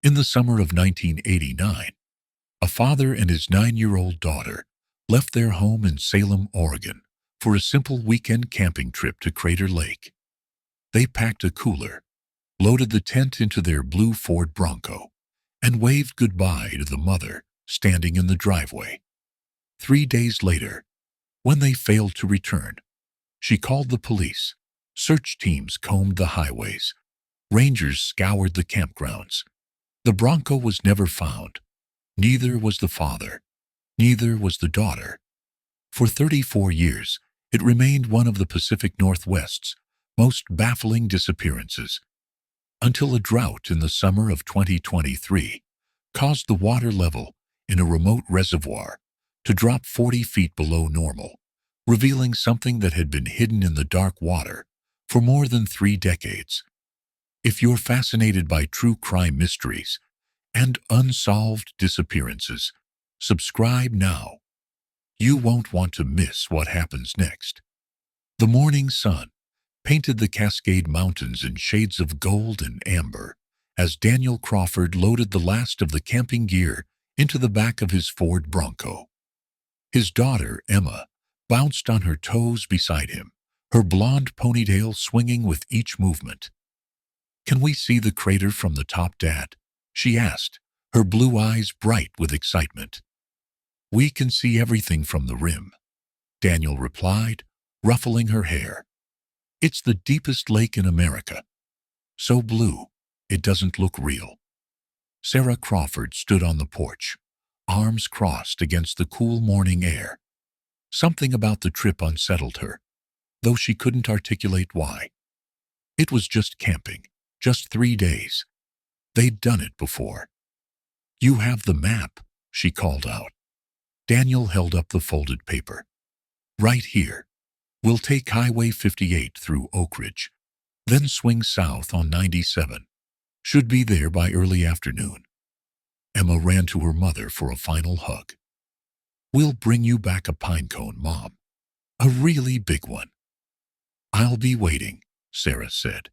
In the summer of 1989, a father and his 9-year-old daughter left their home in Salem, Oregon, for a simple weekend camping trip to Crater Lake. They packed a cooler, loaded the tent into their blue Ford Bronco, and waved goodbye to the mother standing in the driveway. 3 days later, when they failed to return, she called the police. Search teams combed the highways. Rangers scoured the campgrounds. The Bronco was never found. Neither was the father. Neither was the daughter. For 34 years, it remained one of the Pacific Northwest's most baffling disappearances, until a drought in the summer of 2023 caused the water level in a remote reservoir to drop 40 feet below normal, revealing something that had been hidden in the dark water for more than 3 decades. If you're fascinated by true crime mysteries and unsolved disappearances, subscribe now. You won't want to miss what happens next. The morning sun painted the Cascade Mountains in shades of gold and amber as Daniel Crawford loaded the last of the camping gear into the back of his Ford Bronco. His daughter, Emma, bounced on her toes beside him, her blonde ponytail swinging with each movement. "Can we see the crater from the top, Dad?" she asked, her blue eyes bright with excitement. "We can see everything from the rim," Daniel replied, ruffling her hair. "It's the deepest lake in America. So blue, it doesn't look real." Sarah Crawford stood on the porch, arms crossed against the cool morning air. Something about the trip unsettled her, though she couldn't articulate why. It was just camping, just 3 days. They'd done it before. "You have the map," she called out. Daniel held up the folded paper. "Right here. We'll take Highway 58 through Oak Ridge, then swing south on 97. Should be there by early afternoon." Emma ran to her mother for a final hug. "We'll bring you back a pine cone, Mom. A really big one." "I'll be waiting," Sarah said,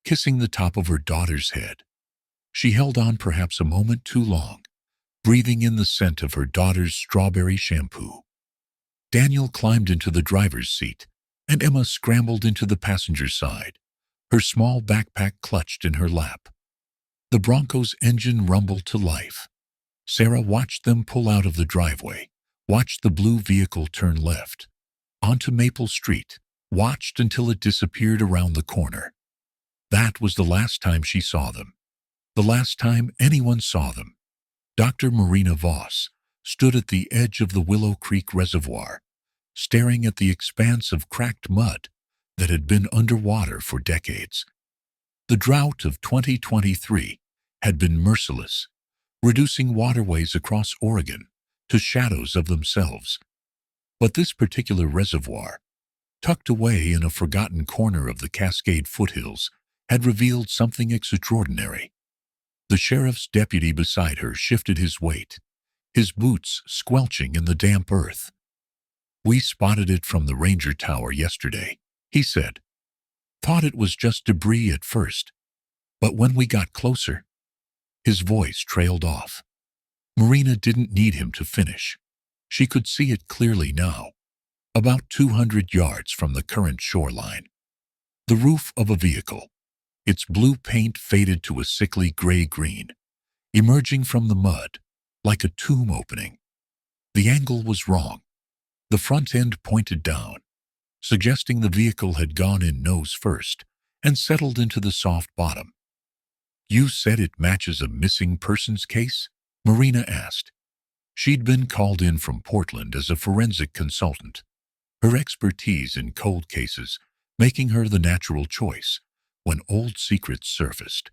kissing the top of her daughter's head. She held on perhaps a moment too long, breathing in the scent of her daughter's strawberry shampoo. Daniel climbed into the driver's seat, and Emma scrambled into the passenger side, her small backpack clutched in her lap. The Bronco's engine rumbled to life. Sarah watched them pull out of the driveway, watched the blue vehicle turn left onto Maple Street, watched until it disappeared around the corner. That was the last time she saw them, the last time anyone saw them. Dr. Marina Voss stood at the edge of the Willow Creek Reservoir, staring at the expanse of cracked mud that had been underwater for decades. The drought of 2023 had been merciless, reducing waterways across Oregon to shadows of themselves. But this particular reservoir, tucked away in a forgotten corner of the Cascade foothills, had revealed something extraordinary. The sheriff's deputy beside her shifted his weight, his boots squelching in the damp earth. "We spotted it from the ranger tower yesterday," he said. "Thought it was just debris at first, but when we got closer—" His voice trailed off. Marina didn't need him to finish. She could see it clearly now, about 200 yards from the current shoreline. The roof of a vehicle, its blue paint faded to a sickly gray-green, emerging from the mud like a tomb opening. The angle was wrong. The front end pointed down, suggesting the vehicle had gone in nose first and settled into the soft bottom. "You said it matches a missing persons case?" Marina asked. She'd been called in from Portland as a forensic consultant, her expertise in cold cases making her the natural choice when old secrets surfaced.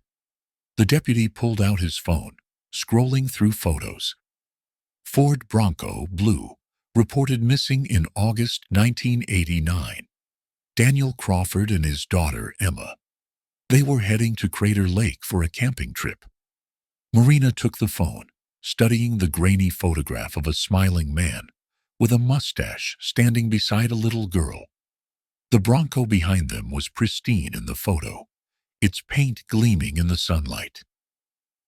The deputy pulled out his phone, scrolling through photos. "Ford Bronco, blue, reported missing in August 1989. Daniel Crawford and his daughter, Emma. They were heading to Crater Lake for a camping trip." Marina took the phone, studying the grainy photograph of a smiling man with a mustache standing beside a little girl. The Bronco behind them was pristine in the photo, its paint gleaming in the sunlight.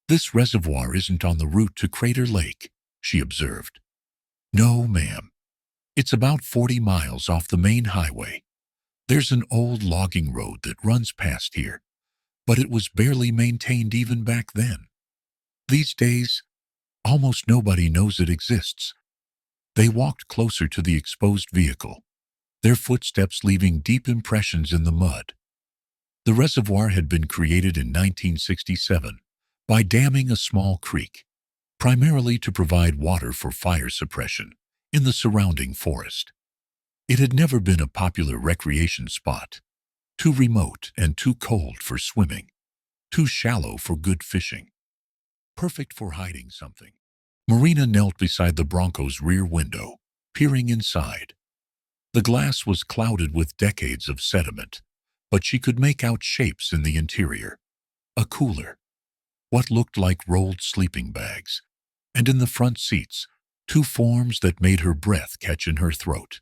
"This reservoir isn't on the route to Crater Lake," she observed. "No, ma'am. It's about 40 miles off the main highway. There's an old logging road that runs past here, but it was barely maintained even back then. These days, almost nobody knows it exists." They walked closer to the exposed vehicle, their footsteps leaving deep impressions in the mud. The reservoir had been created in 1967 by damming a small creek, primarily to provide water for fire suppression in the surrounding forest. It had never been a popular recreation spot, too remote and too cold for swimming, too shallow for good fishing, perfect for hiding something. Marina knelt beside the Bronco's rear window, peering inside. The glass was clouded with decades of sediment, but she could make out shapes in the interior. A cooler, what looked like rolled sleeping bags, and in the front seats, two forms that made her breath catch in her throat.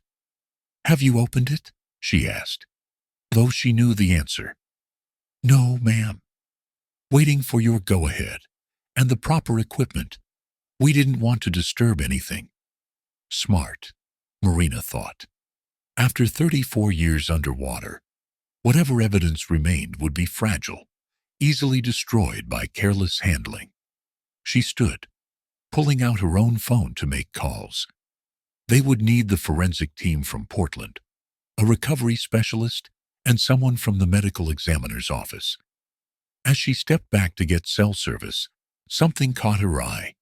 "Have you opened it?" she asked, though she knew the answer. "No, ma'am. Waiting for your go-ahead and the proper equipment. We didn't want to disturb anything." Smart, Marina thought. After 34 years underwater, whatever evidence remained would be fragile, easily destroyed by careless handling. She stood, pulling out her own phone to make calls. They would need the forensic team from Portland, a recovery specialist, and someone from the medical examiner's office. As she stepped back to get cell service, something caught her eye.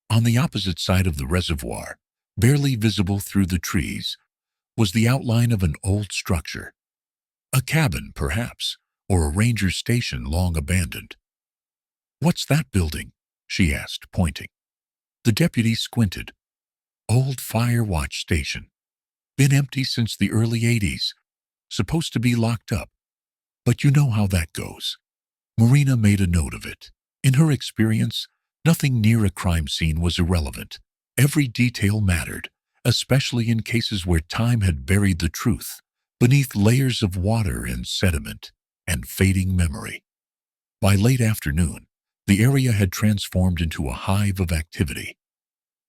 On the opposite side of the reservoir, barely visible through the trees, was the outline of an old structure. A cabin, perhaps, or a ranger station long abandoned. "What's that building?" she asked, pointing. The deputy squinted. "Old Fire Watch Station. Been empty since the early 80s. Supposed to be locked up. But you know how that goes." Marina made a note of it. In her experience, nothing near a crime scene was irrelevant. Every detail mattered, especially in cases where time had buried the truth beneath layers of water and sediment and fading memory. By late afternoon, the area had transformed into a hive of activity.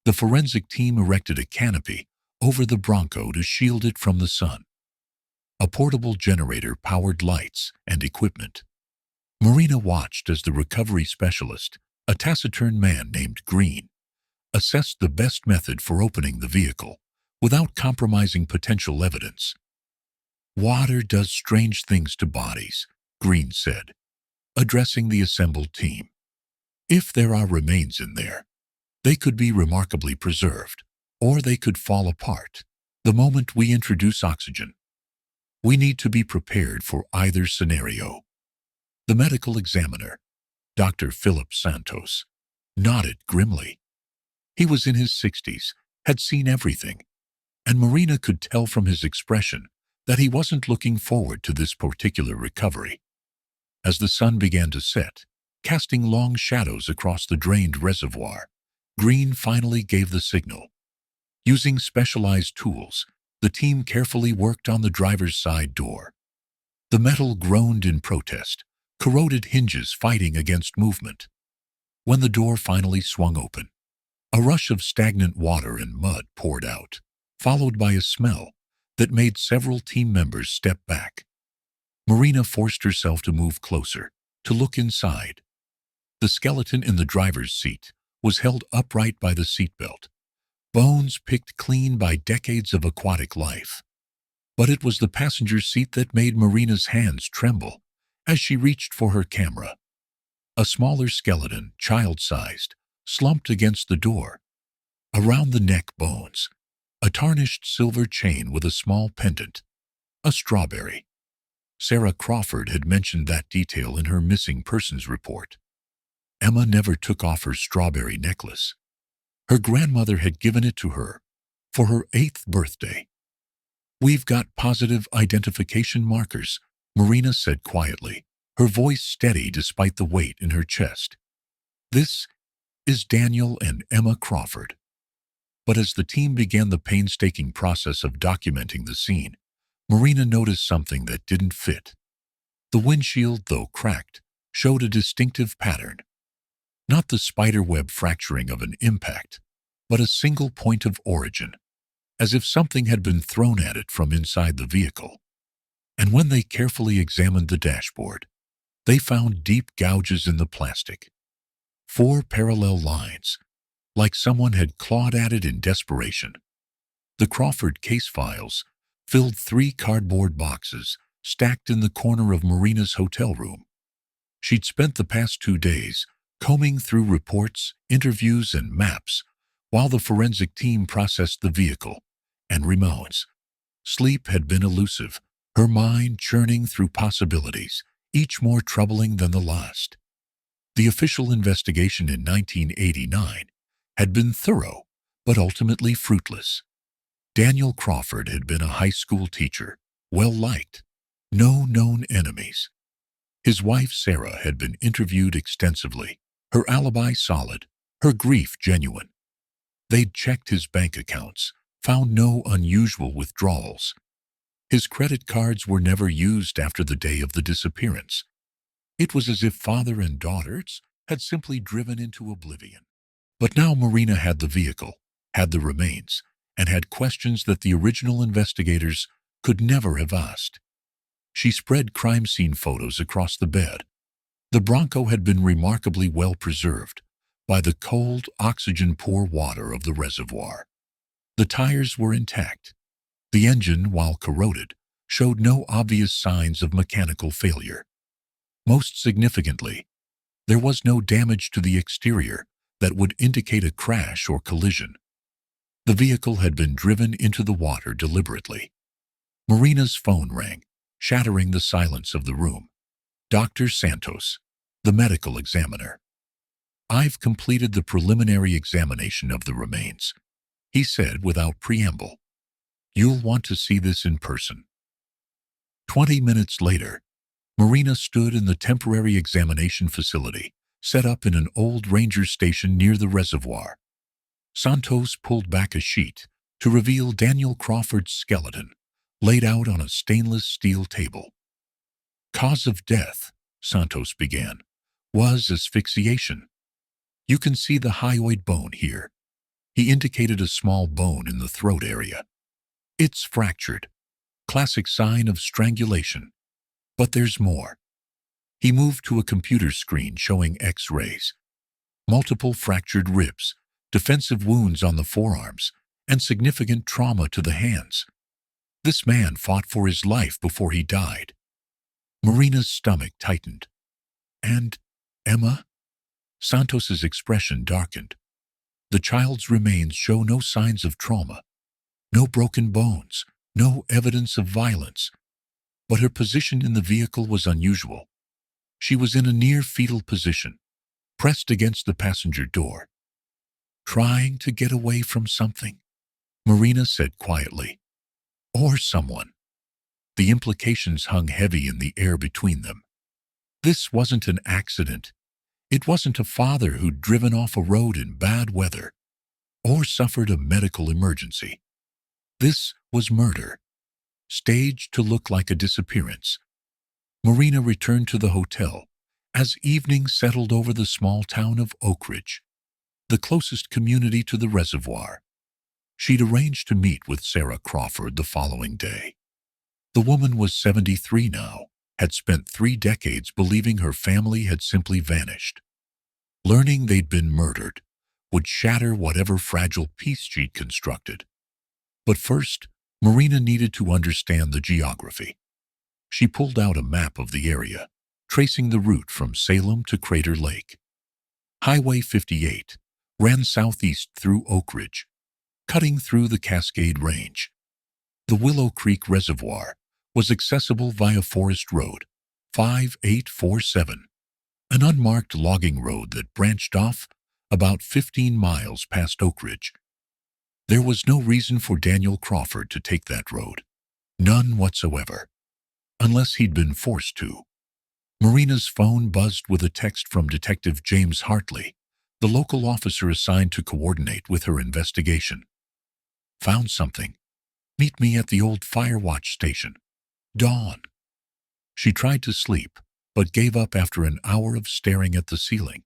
The forensic team erected a canopy over the Bronco to shield it from the sun. A portable generator powered lights and equipment. Marina watched as the recovery specialist, a taciturn man named Green, assessed the best method for opening the vehicle without compromising potential evidence. "Water does strange things to bodies," Green said, addressing the assembled team. "If there are remains in there, they could be remarkably preserved, or they could fall apart the moment we introduce oxygen. We need to be prepared for either scenario." The medical examiner, Dr. Philip Santos, nodded grimly. He was in his 60s, had seen everything, and Marina could tell from his expression that he wasn't looking forward to this particular recovery. As the sun began to set, casting long shadows across the drained reservoir, Green finally gave the signal. Using specialized tools, the team carefully worked on the driver's side door. The metal groaned in protest, corroded hinges fighting against movement. When the door finally swung open, a rush of stagnant water and mud poured out, followed by a smell that made several team members step back. Marina forced herself to move closer, to look inside. The skeleton in the driver's seat was held upright by the seatbelt, bones picked clean by decades of aquatic life. But it was the passenger seat that made Marina's hands tremble as she reached for her camera. A smaller skeleton, child-sized, slumped against the door. Around the neck bones, a tarnished silver chain with a small pendant, a strawberry. Sarah Crawford had mentioned that detail in her missing persons report. Emma never took off her strawberry necklace. Her grandmother had given it to her for her 8th birthday. "We've got positive identification markers," Marina said quietly, her voice steady despite the weight in her chest. "This is Daniel and Emma Crawford." But as the team began the painstaking process of documenting the scene, Marina noticed something that didn't fit. The windshield, though cracked, showed a distinctive pattern. Not the spiderweb fracturing of an impact, but a single point of origin, as if something had been thrown at it from inside the vehicle. And when they carefully examined the dashboard, they found deep gouges in the plastic. 4 parallel lines, like someone had clawed at it in desperation. The Crawford case files filled 3 cardboard boxes stacked in the corner of Marina's hotel room. She'd spent the past 2 days combing through reports, interviews, and maps while the forensic team processed the vehicle and remotes. Sleep had been elusive, her mind churning through possibilities, each more troubling than the last. The official investigation in 1989 had been thorough, but ultimately fruitless. Daniel Crawford had been a high school teacher, well-liked, no known enemies. His wife Sarah had been interviewed extensively, her alibi solid, her grief genuine. They'd checked his bank accounts, found no unusual withdrawals. His credit cards were never used after the day of the disappearance. It was as if father and daughters had simply driven into oblivion. But now Marina had the vehicle, had the remains, and had questions that the original investigators could never have asked. She spread crime scene photos across the bed. The Bronco had been remarkably well preserved by the cold, oxygen-poor water of the reservoir. The tires were intact. The engine, while corroded, showed no obvious signs of mechanical failure. Most significantly, there was no damage to the exterior that would indicate a crash or collision. The vehicle had been driven into the water deliberately. Marina's phone rang, shattering the silence of the room. Dr. Santos, the medical examiner. "I've completed the preliminary examination of the remains," he said without preamble. "You'll want to see this in person." 20 minutes later, Marina stood in the temporary examination facility, set up in an old ranger station near the reservoir. Santos pulled back a sheet to reveal Daniel Crawford's skeleton, laid out on a stainless steel table. "Cause of death," Santos began, "was asphyxiation. You can see the hyoid bone here." He indicated a small bone in the throat area. "It's fractured. Classic sign of strangulation. But there's more." He moved to a computer screen showing X-rays. Multiple fractured ribs, defensive wounds on the forearms, and significant trauma to the hands. This man fought for his life before he died. Marina's stomach tightened. "And Emma?" Santos's expression darkened. "The child's remains show no signs of trauma, no broken bones, no evidence of violence. But her position in the vehicle was unusual. She was in a near-fetal position, pressed against the passenger door. "Trying to get away from something," Marina said quietly. "Or someone." The implications hung heavy in the air between them. This wasn't an accident. It wasn't a father who'd driven off a road in bad weather or suffered a medical emergency. This was murder, staged to look like a disappearance. Marina returned to the hotel as evening settled over the small town of Oak Ridge, the closest community to the reservoir. She'd arranged to meet with Sarah Crawford the following day. The woman was 73 now, had spent 3 decades believing her family had simply vanished. Learning they'd been murdered would shatter whatever fragile peace she'd constructed. But first, Marina needed to understand the geography. She pulled out a map of the area, tracing the route from Salem to Crater Lake. Highway 58 ran southeast through Oak Ridge, cutting through the Cascade Range. The Willow Creek Reservoir was accessible via Forest Road 5847, an unmarked logging road that branched off about 15 miles past Oak Ridge. There was no reason for Daniel Crawford to take that road. None whatsoever. Unless he'd been forced to. Marina's phone buzzed with a text from Detective James Hartley, the local officer assigned to coordinate with her investigation. "Found something. Meet me at the old Firewatch station. Dawn." She tried to sleep, but gave up after an hour of staring at the ceiling.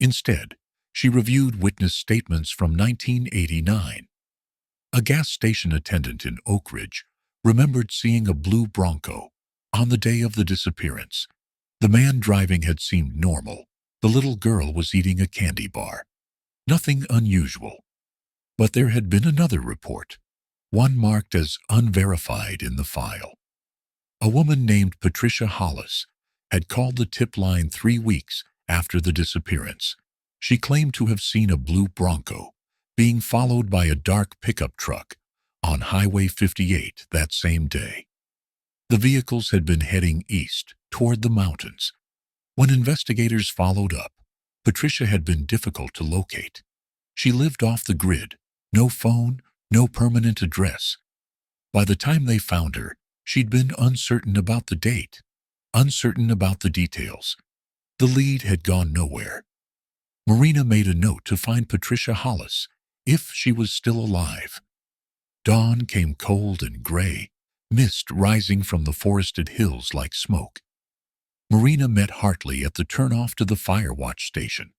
Instead, she reviewed witness statements from 1989. A gas station attendant in Oak Ridge remembered seeing a blue Bronco on the day of the disappearance. The man driving had seemed normal. The little girl was eating a candy bar. Nothing unusual. But there had been another report, one marked as unverified in the file. A woman named Patricia Hollis had called the tip line 3 weeks after the disappearance. She claimed to have seen a blue Bronco being followed by a dark pickup truck on Highway 58 that same day. The vehicles had been heading east toward the mountains. When investigators followed up, Patricia had been difficult to locate. She lived off the grid, no phone, no permanent address. By the time they found her, she'd been uncertain about the date, uncertain about the details. The lead had gone nowhere. Marina made a note to find Patricia Hollis if she was still alive. Dawn came cold and gray, mist rising from the forested hills like smoke. Marina met Hartley at the turnoff to the fire watch station.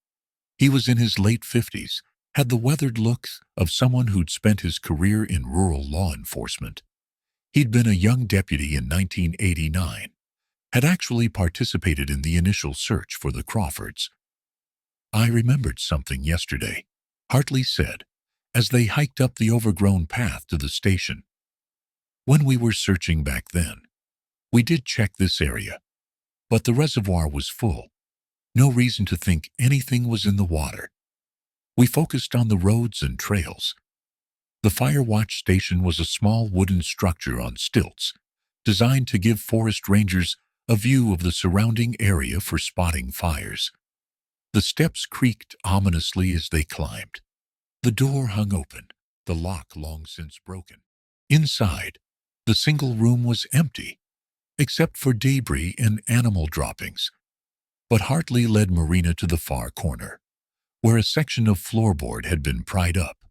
He was in his late 50s, had the weathered looks of someone who'd spent his career in rural law enforcement. He'd been a young deputy in 1989, had actually participated in the initial search for the Crawfords. "I remembered something yesterday," Hartley said, as they hiked up the overgrown path to the station. "When we were searching back then, we did check this area, but the reservoir was full. No reason to think anything was in the water. We focused on the roads and trails." The fire watch station was a small wooden structure on stilts, designed to give forest rangers a view of the surrounding area for spotting fires. The steps creaked ominously as they climbed. The door hung open, the lock long since broken. Inside, the single room was empty, except for debris and animal droppings. But Hartley led Marina to the far corner, where a section of floorboard had been pried up.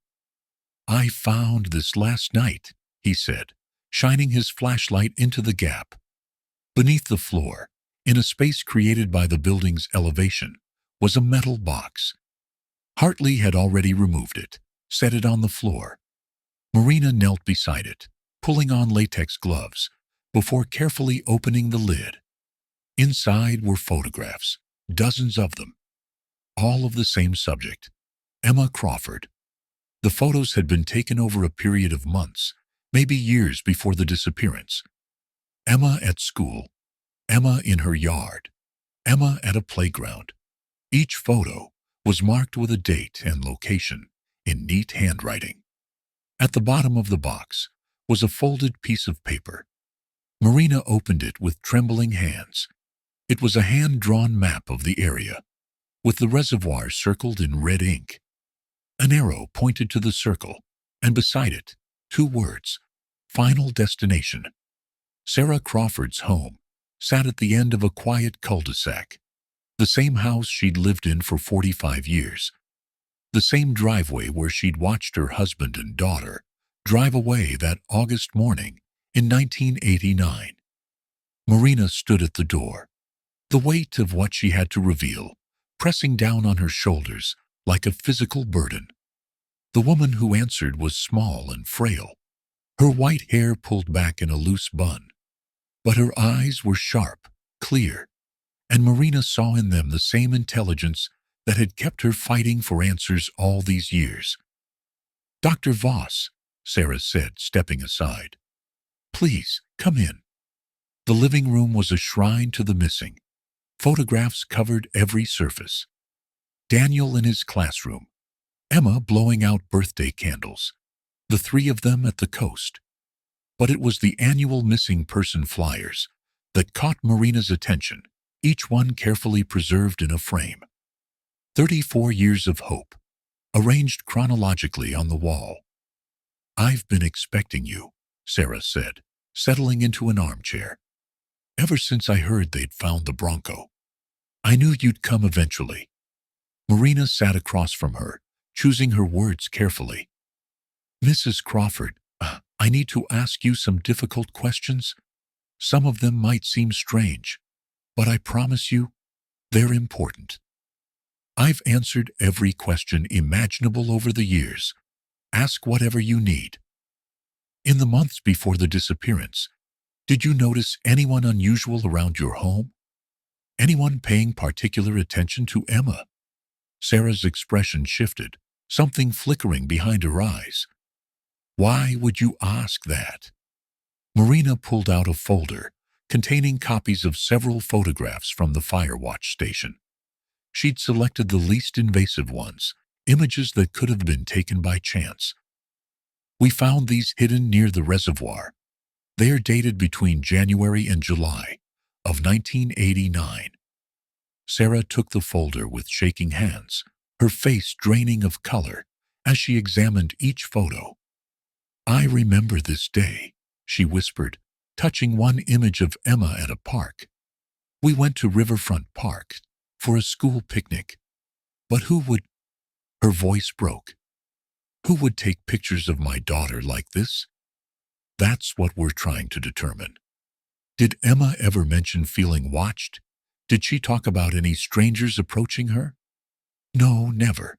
"I found this last night," he said, shining his flashlight into the gap. Beneath the floor, in a space created by the building's elevation, was a metal box. Hartley had already removed it, set it on the floor. Marina knelt beside it, pulling on latex gloves, before carefully opening the lid. Inside were photographs, dozens of them, all of the same subject, Emma Crawford. The photos had been taken over a period of months, maybe years before the disappearance. Emma at school, Emma in her yard, Emma at a playground. Each photo was marked with a date and location in neat handwriting. At the bottom of the box was a folded piece of paper. Marina opened it with trembling hands. It was a hand-drawn map of the area, with the reservoir circled in red ink. An arrow pointed to the circle, and beside it, 2 words, "Final Destination." Sarah Crawford's home sat at the end of a quiet cul-de-sac, the same house she'd lived in for 45 years, the same driveway where she'd watched her husband and daughter drive away that August morning in 1989. Marina stood at the door, the weight of what she had to reveal pressing down on her shoulders like a physical burden. The woman who answered was small and frail, her white hair pulled back in a loose bun. But her eyes were sharp, clear, and Marina saw in them the same intelligence that had kept her fighting for answers all these years. "Dr. Voss," Sarah said, stepping aside. "Please, come in." The living room was a shrine to the missing. Photographs covered every surface. Daniel in his classroom, Emma blowing out birthday candles, the 3 of them at the coast. But it was the annual missing person flyers that caught Marina's attention, each one carefully preserved in a frame. 34 years of hope, arranged chronologically on the wall. "I've been expecting you," Sarah said, settling into an armchair. "Ever since I heard they'd found the Bronco. I knew you'd come eventually." Marina sat across from her, choosing her words carefully. "Mrs. Crawford, I need to ask you some difficult questions. Some of them might seem strange, but I promise you, they're important." I've answered every question imaginable over the years. Ask whatever you need. In the months before the disappearance, did you notice anyone unusual around your home? Anyone paying particular attention to Emma? Sarah's expression shifted, something flickering behind her eyes. Why would you ask that? Marina pulled out a folder containing copies of several photographs from the fire watch station. She'd selected the least invasive ones, images that could have been taken by chance. We found these hidden near the reservoir. They are dated between January and July of 1989. Sarah took the folder with shaking hands, her face draining of color as she examined each photo. I remember this day, she whispered, touching one image of Emma at a park. We went to Riverfront Park for a school picnic. But who would... Her voice broke. Who would take pictures of my daughter like this? That's what we're trying to determine. Did Emma ever mention feeling watched? Did she talk about any strangers approaching her? No, never.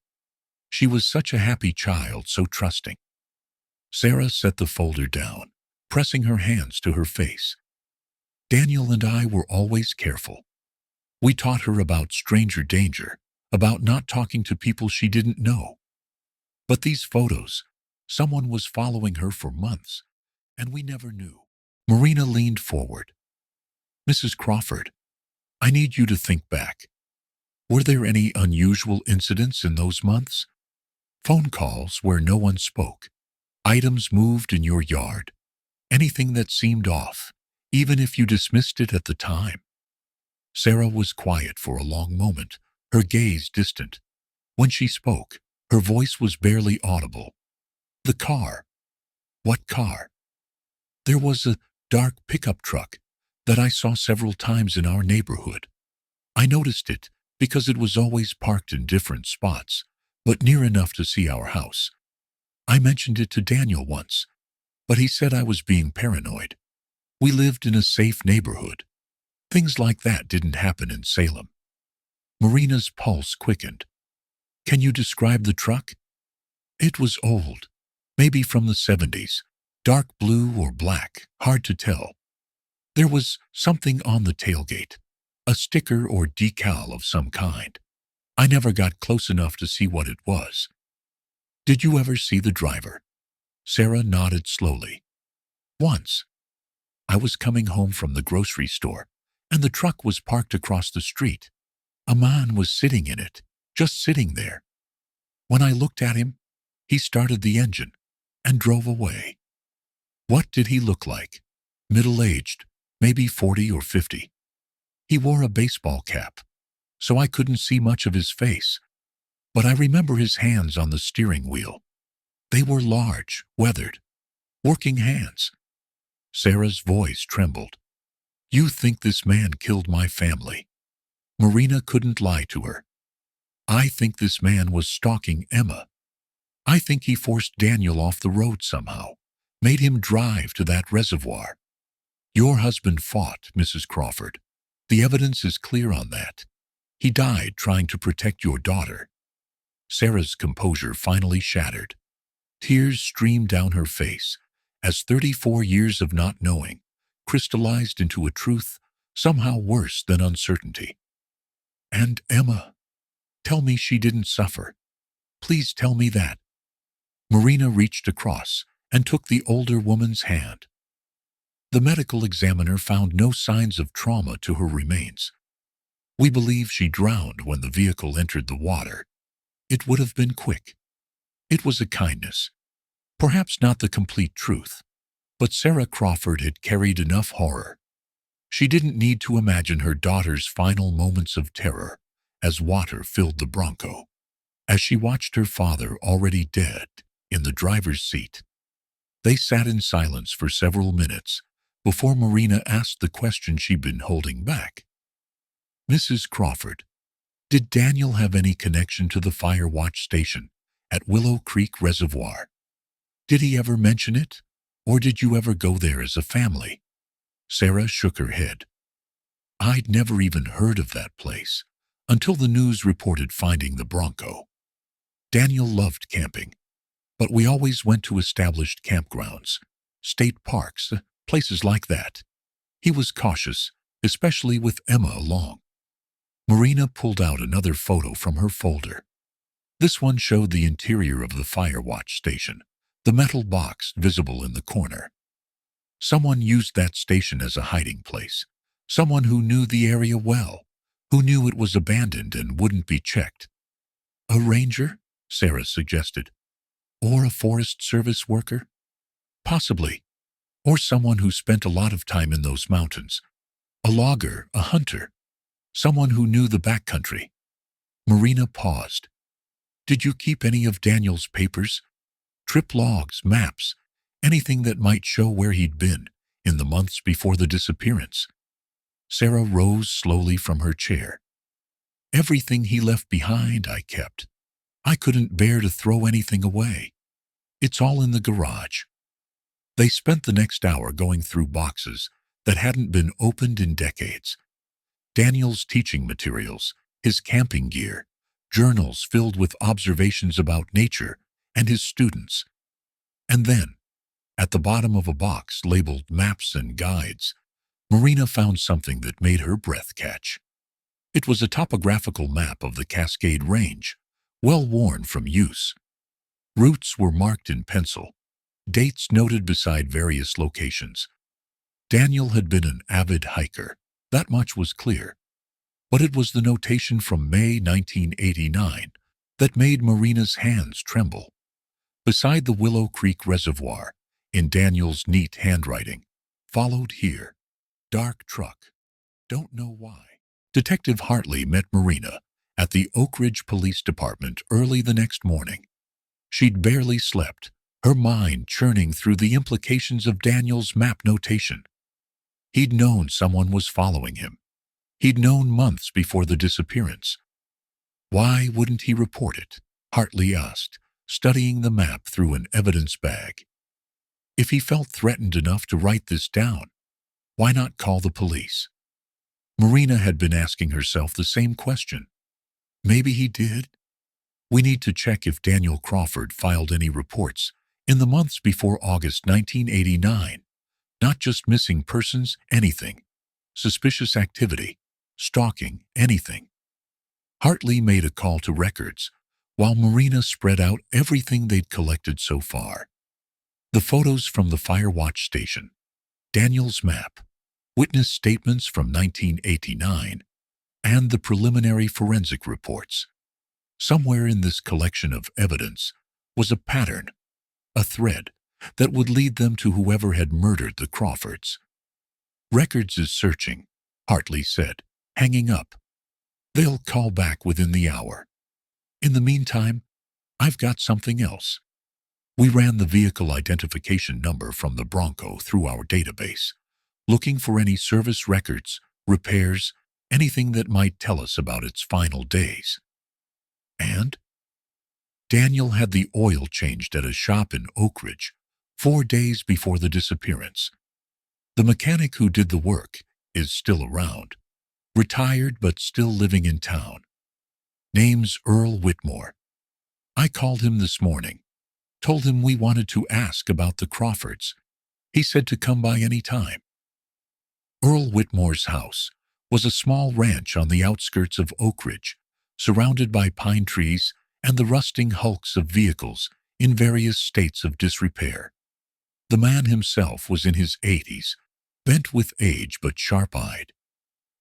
She was such a happy child, so trusting. Sarah set the folder down, pressing her hands to her face. Daniel and I were always careful. We taught her about stranger danger, about not talking to people she didn't know. But these photos, someone was following her for months, and we never knew. Marina leaned forward. Mrs. Crawford, I need you to think back. Were there any unusual incidents in those months? Phone calls where no one spoke. Items moved in your yard. Anything that seemed off, even if you dismissed it at the time. Sarah was quiet for a long moment, her gaze distant. When she spoke, her voice was barely audible. The car. What car? There was a dark pickup truck that I saw several times in our neighborhood. I noticed it because it was always parked in different spots, but near enough to see our house. I mentioned it to Daniel once, but he said I was being paranoid. We lived in a safe neighborhood. Things like that didn't happen in Salem. Marina's pulse quickened. Can you describe the truck? It was old, maybe from the 70s, dark blue or black, hard to tell. There was something on the tailgate, a sticker or decal of some kind. I never got close enough to see what it was. Did you ever see the driver? Sarah nodded slowly. Once. I was coming home from the grocery store, and the truck was parked across the street. A man was sitting in it, just sitting there. When I looked at him, he started the engine and drove away. What did he look like? Middle-aged, maybe 40 or 50. He wore a baseball cap, so I couldn't see much of his face. But I remember his hands on the steering wheel. They were large, weathered, working hands. Sarah's voice trembled. You think this man killed my family? Marina couldn't lie to her. I think this man was stalking Emma. I think he forced Daniel off the road somehow, made him drive to that reservoir. Your husband fought, Mrs. Crawford. The evidence is clear on that. He died trying to protect your daughter. Sarah's composure finally shattered. Tears streamed down her face as 34 years of not knowing crystallized into a truth somehow worse than uncertainty. And Emma, tell me she didn't suffer. Please tell me that. Marina reached across and took the older woman's hand. The medical examiner found no signs of trauma to her remains. We believe she drowned when the vehicle entered the water. It would have been quick. It was a kindness. Perhaps not the complete truth, but Sarah Crawford had carried enough horror. She didn't need to imagine her daughter's final moments of terror as water filled the Bronco. As she watched her father already dead in the driver's seat, they sat in silence for several minutes before Marina asked the question she'd been holding back. Mrs. Crawford, did Daniel have any connection to the fire watch station at Willow Creek Reservoir? Did he ever mention it, or did you ever go there as a family? Sarah shook her head. I'd never even heard of that place until the news reported finding the Bronco. Daniel loved camping, but we always went to established campgrounds, state parks, places like that. He was cautious, especially with Emma along. Marina pulled out another photo from her folder. This one showed the interior of the fire watch station, the metal box visible in the corner. Someone used that station as a hiding place. Someone who knew the area well, who knew it was abandoned and wouldn't be checked. A ranger? Sarah suggested. Or a Forest Service worker? Possibly. Or someone who spent a lot of time in those mountains. A logger, a hunter. Someone who knew the backcountry. Marina paused. Did you keep any of Daniel's papers? Trip logs, maps, anything that might show where he'd been in the months before the disappearance? Sarah rose slowly from her chair. Everything he left behind I kept. I couldn't bear to throw anything away. It's all in the garage. They spent the next hour going through boxes that hadn't been opened in decades. Daniel's teaching materials, his camping gear, journals filled with observations about nature and his students. And then, at the bottom of a box labeled Maps and Guides, Marina found something that made her breath catch. It was a topographical map of the Cascade Range, well worn from use. Routes were marked in pencil, dates noted beside various locations. Daniel had been an avid hiker, that much was clear. But it was the notation from May 1989 that made Marina's hands tremble. Beside the Willow Creek Reservoir, in Daniel's neat handwriting, followed here. Dark truck. Don't know why. Detective Hartley met Marina at the Oak Ridge Police Department early the next morning. She'd barely slept, her mind churning through the implications of Daniel's map notation. He'd known someone was following him. He'd known months before the disappearance. Why wouldn't he report it? Hartley asked, studying the map through an evidence bag. If he felt threatened enough to write this down, why not call the police? Marina had been asking herself the same question. Maybe he did? We need to check if Daniel Crawford filed any reports in the months before August 1989. Not just missing persons, anything. Suspicious activity, stalking, anything. Hartley made a call to records, while Marina spread out everything they'd collected so far. The photos from the fire watch station, Daniel's map, witness statements from 1989, and the preliminary forensic reports. Somewhere in this collection of evidence was a pattern, a thread, that would lead them to whoever had murdered the Crawfords. Records is searching, Hartley said, hanging up. They'll call back within the hour. In the meantime, I've got something else. We ran the vehicle identification number from the Bronco through our database, looking for any service records, repairs, anything that might tell us about its final days. And Daniel had the oil changed at a shop in Oak Ridge 4 days before the disappearance. The mechanic who did the work is still around, retired but still living in town. Name's Earl Whitmore. I called him this morning, told him we wanted to ask about the Crawfords. He said to come by any time. Earl Whitmore's house was a small ranch on the outskirts of Oak Ridge, surrounded by pine trees and the rusting hulks of vehicles in various states of disrepair. The man himself was in his 80s, bent with age but sharp-eyed.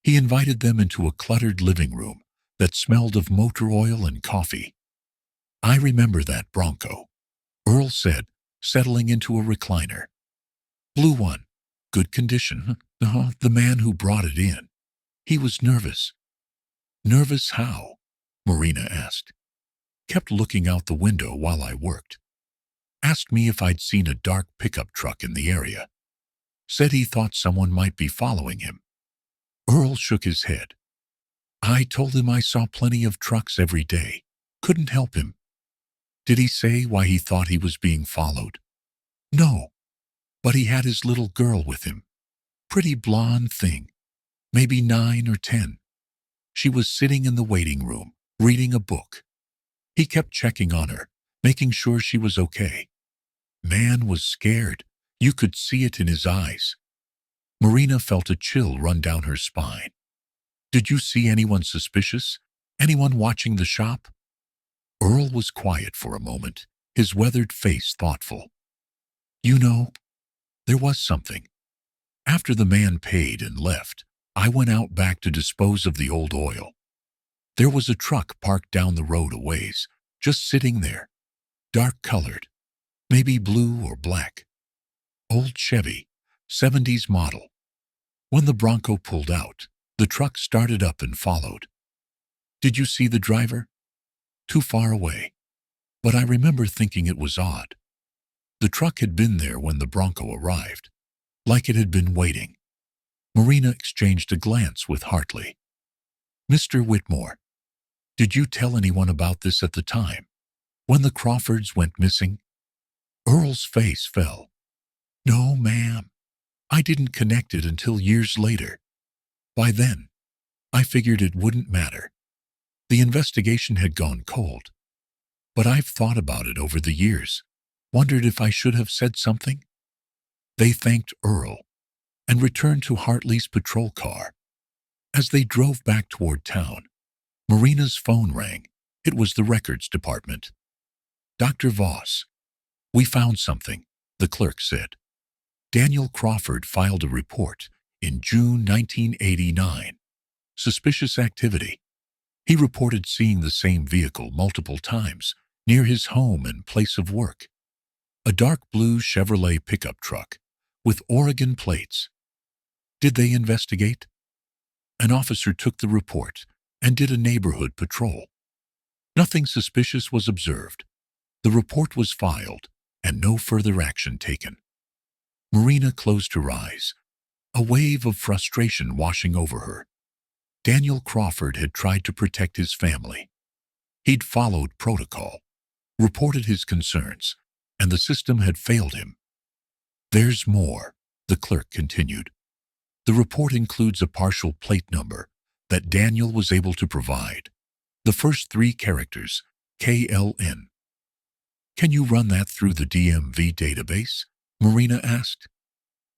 He invited them into a cluttered living room that smelled of motor oil and coffee. I remember that Bronco, Earl said, settling into a recliner. Blue one, good condition. The man who brought it in. He was nervous. Nervous how? Marina asked. Kept looking out the window while I worked. Asked me if I'd seen a dark pickup truck in the area. Said he thought someone might be following him. Earl shook his head. I told him I saw plenty of trucks every day. Couldn't help him. Did he say why he thought he was being followed? No, but he had his little girl with him. Pretty blonde thing, maybe 9 or 10. She was sitting in the waiting room, reading a book. He kept checking on her, making sure she was okay. Man was scared. You could see it in his eyes. Marina felt a chill run down her spine. Did you see anyone suspicious? Anyone watching the shop? Earl was quiet for a moment, his weathered face thoughtful. You know, there was something. After the man paid and left, I went out back to dispose of the old oil. There was a truck parked down the road a ways, just sitting there, dark-colored, maybe blue or black. Old Chevy, 70s model. When the Bronco pulled out, the truck started up and followed. Did you see the driver? Too far away. But I remember thinking it was odd. The truck had been there when the Bronco arrived, like it had been waiting. Marina exchanged a glance with Hartley. Mr. Whitmore, did you tell anyone about this at the time, when the Crawfords went missing? Earl's face fell. No, ma'am. I didn't connect it until years later. By then, I figured it wouldn't matter. The investigation had gone cold. But I've thought about it over the years, wondered if I should have said something. They thanked Earl and returned to Hartley's patrol car. As they drove back toward town, Marina's phone rang. It was the records department. Dr. Voss, we found something, the clerk said. Daniel Crawford filed a report in June 1989. Suspicious activity. He reported seeing the same vehicle multiple times near his home and place of work. A dark blue Chevrolet pickup truck with Oregon plates. Did they investigate? An officer took the report and did a neighborhood patrol. Nothing suspicious was observed. The report was filed and no further action taken. Marina closed her eyes, a wave of frustration washing over her. Daniel Crawford had tried to protect his family. He'd followed protocol, reported his concerns, and the system had failed him. There's more, the clerk continued. The report includes a partial plate number that Daniel was able to provide. The first 3 characters, KLN. Can you run that through the DMV database? Marina asked.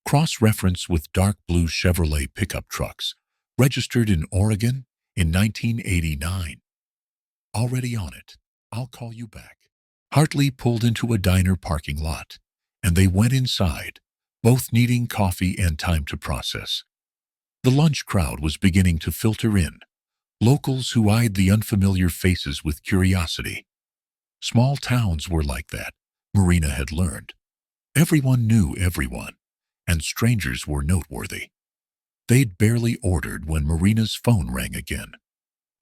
Cross-reference with dark blue Chevrolet pickup trucks, registered in Oregon in 1989. Already on it. I'll call you back. Hartley pulled into a diner parking lot, and they went inside, both needing coffee and time to process. The lunch crowd was beginning to filter in, locals who eyed the unfamiliar faces with curiosity. Small towns were like that, Marina had learned. Everyone knew everyone, and strangers were noteworthy. They'd barely ordered when Marina's phone rang again.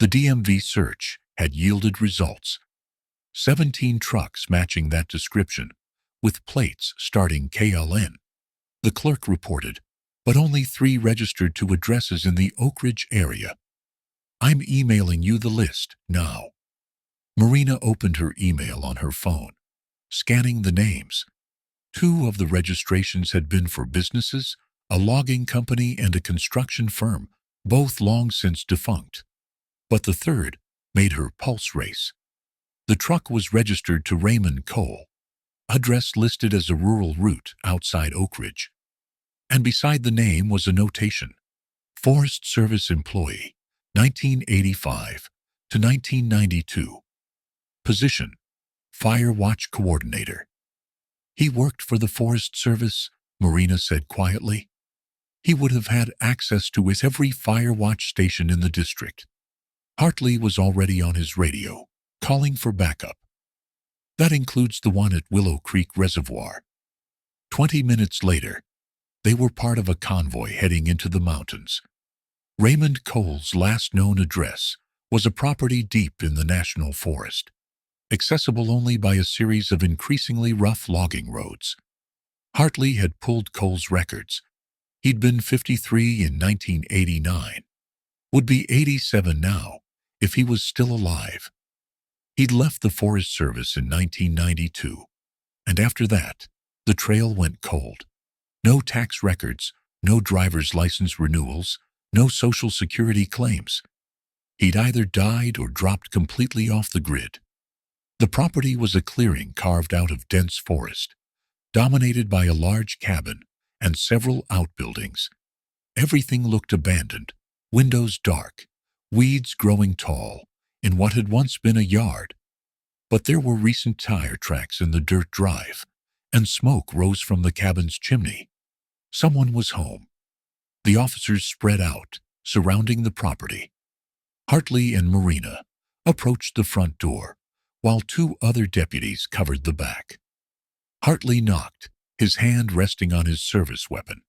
The DMV search had yielded results. 17 trucks matching that description, with plates starting KLN. The clerk reported, but only 3 registered to addresses in the Oak Ridge area. I'm emailing you the list now. Marina opened her email on her phone, scanning the names. 2 of the registrations had been for businesses, a logging company and a construction firm, both long since defunct. But the third made her pulse race. The truck was registered to Raymond Cole, address listed as a rural route outside Oak Ridge. And beside the name was a notation. Forest Service employee, 1985 to 1992. Position, Fire Watch Coordinator. He worked for the Forest Service, Marina said quietly. He would have had access to every fire watch station in the district. Hartley was already on his radio, calling for backup. That includes the one at Willow Creek Reservoir. 20 minutes later, they were part of a convoy heading into the mountains. Raymond Cole's last known address was a property deep in the national forest, accessible only by a series of increasingly rough logging roads. Hartley had pulled Cole's records. He'd been 53 in 1989, would be 87 now if he was still alive. He'd left the Forest Service in 1992, and after that, the trail went cold. No tax records, no driver's license renewals, no Social Security claims. He'd either died or dropped completely off the grid. The property was a clearing carved out of dense forest, dominated by a large cabin and several outbuildings. Everything looked abandoned, windows dark, weeds growing tall in what had once been a yard. But there were recent tire tracks in the dirt drive, and smoke rose from the cabin's chimney. Someone was home. The officers spread out, surrounding the property. Hartley and Marina approached the front door, while two other deputies covered the back. Hartley knocked, his hand resting on his service weapon.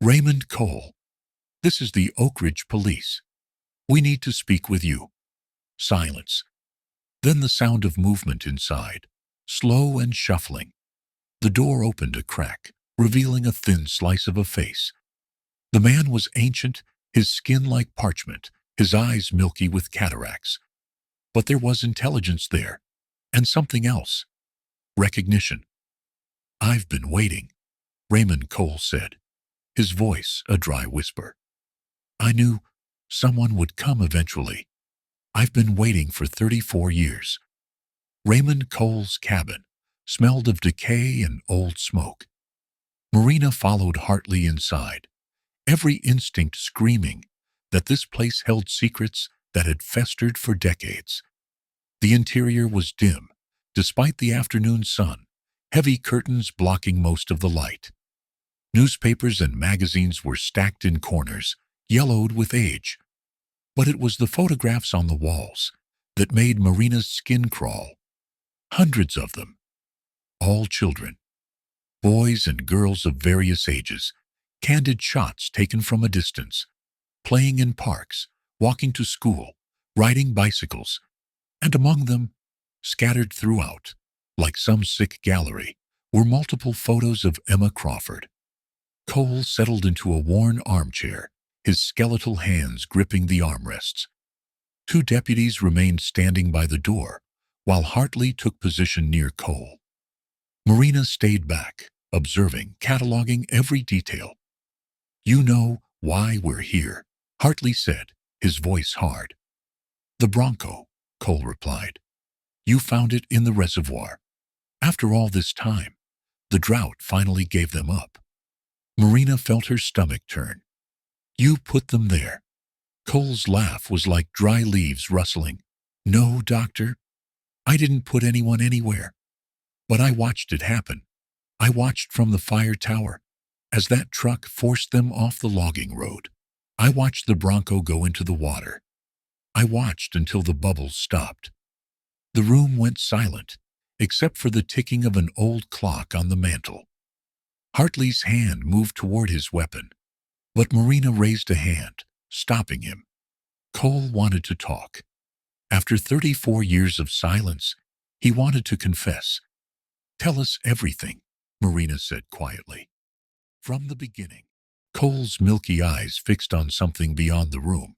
"Raymond Cole, this is the Oak Ridge Police. We need to speak with you." Silence. Then the sound of movement inside, slow and shuffling. The door opened a crack, revealing a thin slice of a face. The man was ancient, his skin like parchment, his eyes milky with cataracts. But there was intelligence there, and something else. Recognition. "I've been waiting," Raymond Cole said, his voice a dry whisper. "I knew someone would come eventually. I've been waiting for 34 years. Raymond Cole's cabin smelled of decay and old smoke. Marina followed Hartley inside, every instinct screaming that this place held secrets that had festered for decades. The interior was dim, despite the afternoon sun, heavy curtains blocking most of the light. Newspapers and magazines were stacked in corners, yellowed with age. But it was the photographs on the walls that made Marina's skin crawl. Hundreds of them. All children. Boys and girls of various ages. Candid shots taken from a distance. Playing in parks, walking to school, riding bicycles. And among them, scattered throughout, like some sick gallery, were multiple photos of Emma Crawford. Cole settled into a worn armchair, his skeletal hands gripping the armrests. Two deputies remained standing by the door, while Hartley took position near Cole. Marina stayed back, observing, cataloging every detail. "You know why we're here," Hartley said, his voice hard. "The Bronco," Cole replied. "You found it in the reservoir. After all this time, the drought finally gave them up." Marina felt her stomach turn. "You put them there." Cole's laugh was like dry leaves rustling. "No, doctor. I didn't put anyone anywhere. But I watched it happen. I watched from the fire tower, as that truck forced them off the logging road. I watched the Bronco go into the water. I watched until the bubbles stopped." The room went silent, except for the ticking of an old clock on the mantel. Hartley's hand moved toward his weapon, but Marina raised a hand, stopping him. Cole wanted to talk. After 34 years of silence, he wanted to confess. "Tell us everything," Marina said quietly. "From the beginning." Cole's milky eyes fixed on something beyond the room,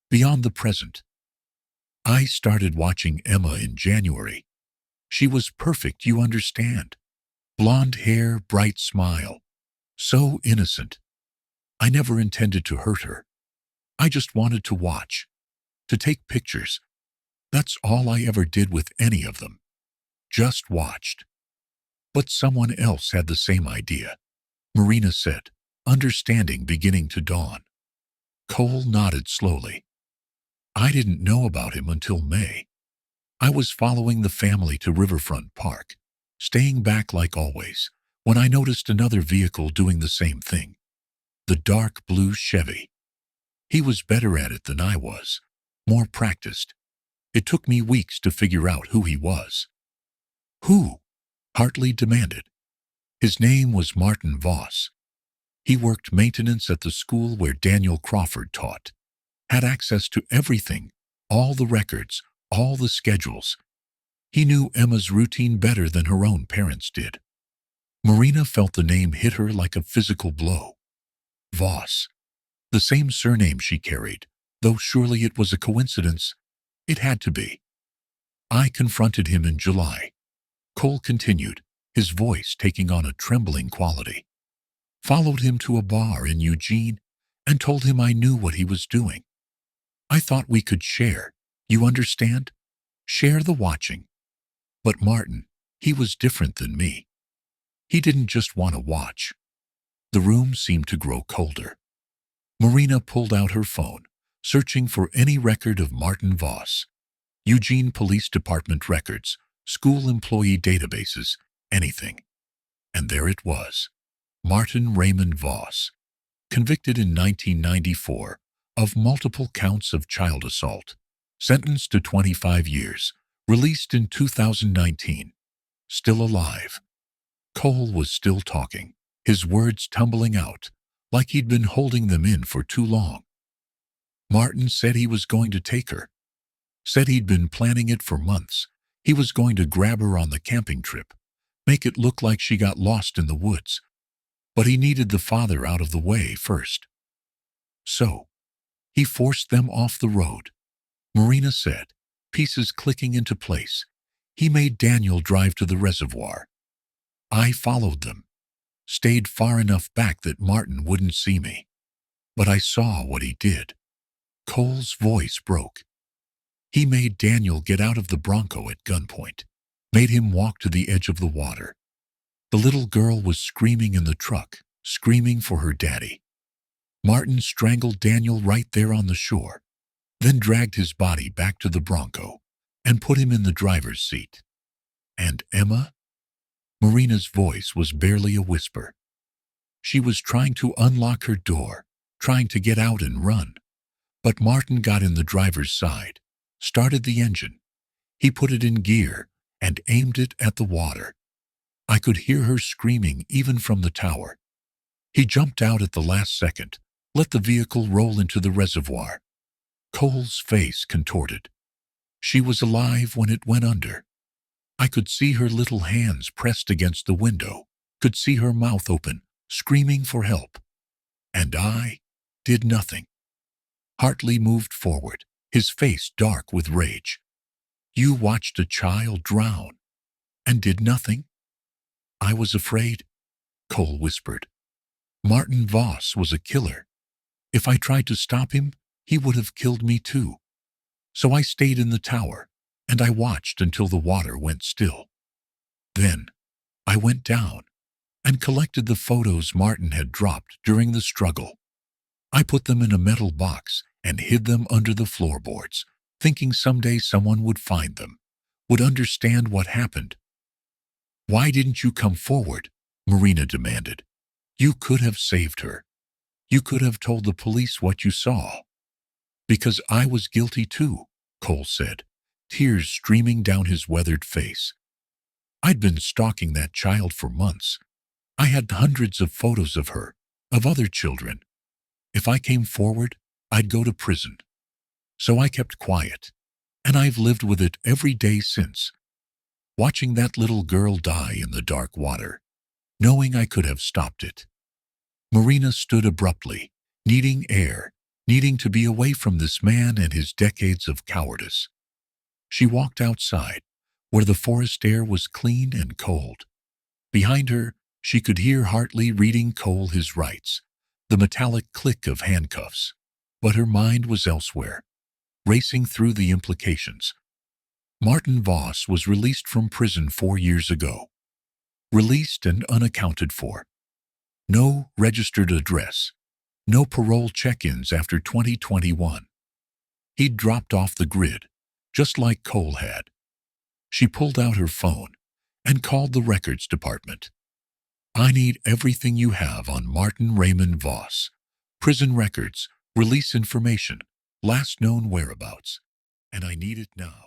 beyond the present. "I started watching Emma in January. She was perfect, you understand. Blonde hair, bright smile. So innocent. I never intended to hurt her. I just wanted to watch, to take pictures. That's all I ever did with any of them. Just watched." "But someone else had the same idea," Marina said, understanding beginning to dawn. Cole nodded slowly. "I didn't know about him until May. I was following the family to Riverfront Park, staying back like always, when I noticed another vehicle doing the same thing. The dark blue Chevy. He was better at it than I was, more practiced. It took me weeks to figure out who he was." "Who?" Hartley demanded. "His name was Martin Voss. He worked maintenance at the school where Daniel Crawford taught. Had access to everything, all the records, all the schedules. He knew Emma's routine better than her own parents did." Marina felt the name hit her like a physical blow. Voss. The same surname she carried, though surely it was a coincidence. It had to be. "I confronted him in July," Cole continued, his voice taking on a trembling quality. "Followed him to a bar in Eugene and told him I knew what he was doing. I thought we could share. You understand? Share the watching. But Martin, he was different than me. He didn't just want to watch. The room seemed to grow colder. Marina pulled out her phone, searching for any record of Martin Voss. Eugene Police Department records, school employee databases, anything. And there it was. Martin Raymond Voss, convicted in 1994 of multiple counts of child assault, sentenced to 25 years, released in 2019, still alive. Cole was still talking, his words tumbling out, like he'd been holding them in for too long. Martin said he was going to take her, said he'd been planning it for months. He was going to grab her on the camping trip, make it look like she got lost in the woods. But he needed the father out of the way first. So, he forced them off the road. Marina said, pieces clicking into place. He made Daniel drive to the reservoir. I followed them, stayed far enough back that Martin wouldn't see me. But I saw what he did. Cole's voice broke. He made Daniel get out of the Bronco at gunpoint, made him walk to the edge of the water. The little girl was screaming in the truck, screaming for her daddy. Martin strangled Daniel right there on the shore, then dragged his body back to the Bronco and put him in the driver's seat. And Emma? Marina's voice was barely a whisper. She was trying to unlock her door, trying to get out and run. But Martin got in the driver's side, started the engine. He put it in gear and aimed it at the water. I could hear her screaming even from the tower. He jumped out at the last second, let the vehicle roll into the reservoir. Cole's face contorted. She was alive when it went under. I could see her little hands pressed against the window, could see her mouth open, screaming for help. And I did nothing. Hartley moved forward, his face dark with rage. You watched a child drown and did nothing? I was afraid, Cole whispered. Martin Voss was a killer. If I tried to stop him, he would have killed me too. So I stayed in the tower, and I watched until the water went still. Then I went down and collected the photos Martin had dropped during the struggle. I put them in a metal box and hid them under the floorboards, thinking someday someone would find them, would understand what happened. Why didn't you come forward? Marina demanded. You could have saved her. You could have told the police what you saw. Because I was guilty too, Cole said, tears streaming down his weathered face. I'd been stalking that child for months. I had hundreds of photos of her, of other children. If I came forward, I'd go to prison. So I kept quiet, and I've lived with it every day since. Watching that little girl die in the dark water, knowing I could have stopped it. Marina stood abruptly, needing air, needing to be away from this man and his decades of cowardice. She walked outside, where the forest air was clean and cold. Behind her, she could hear Hartley reading Cole his rights, the metallic click of handcuffs. But her mind was elsewhere, racing through the implications. Martin Voss was released from prison 4 years ago. Released and unaccounted for. No registered address. No parole check-ins after 2021. He'd dropped off the grid, just like Cole had. She pulled out her phone and called the records department. I need everything you have on Martin Raymond Voss. Prison records, release information, last known whereabouts. And I need it now.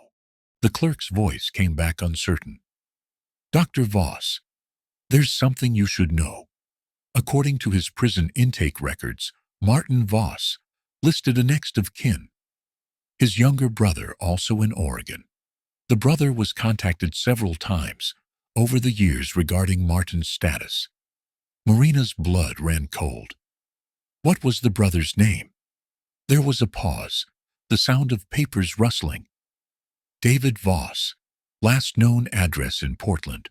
The clerk's voice came back uncertain. Dr. Voss, there's something you should know. According to his prison intake records, Martin Voss listed a next of kin. His younger brother also in Oregon. The brother was contacted several times over the years regarding Martin's status. Marina's blood ran cold. What was the brother's name? There was a pause, the sound of papers rustling. David Voss, last known address in Portland.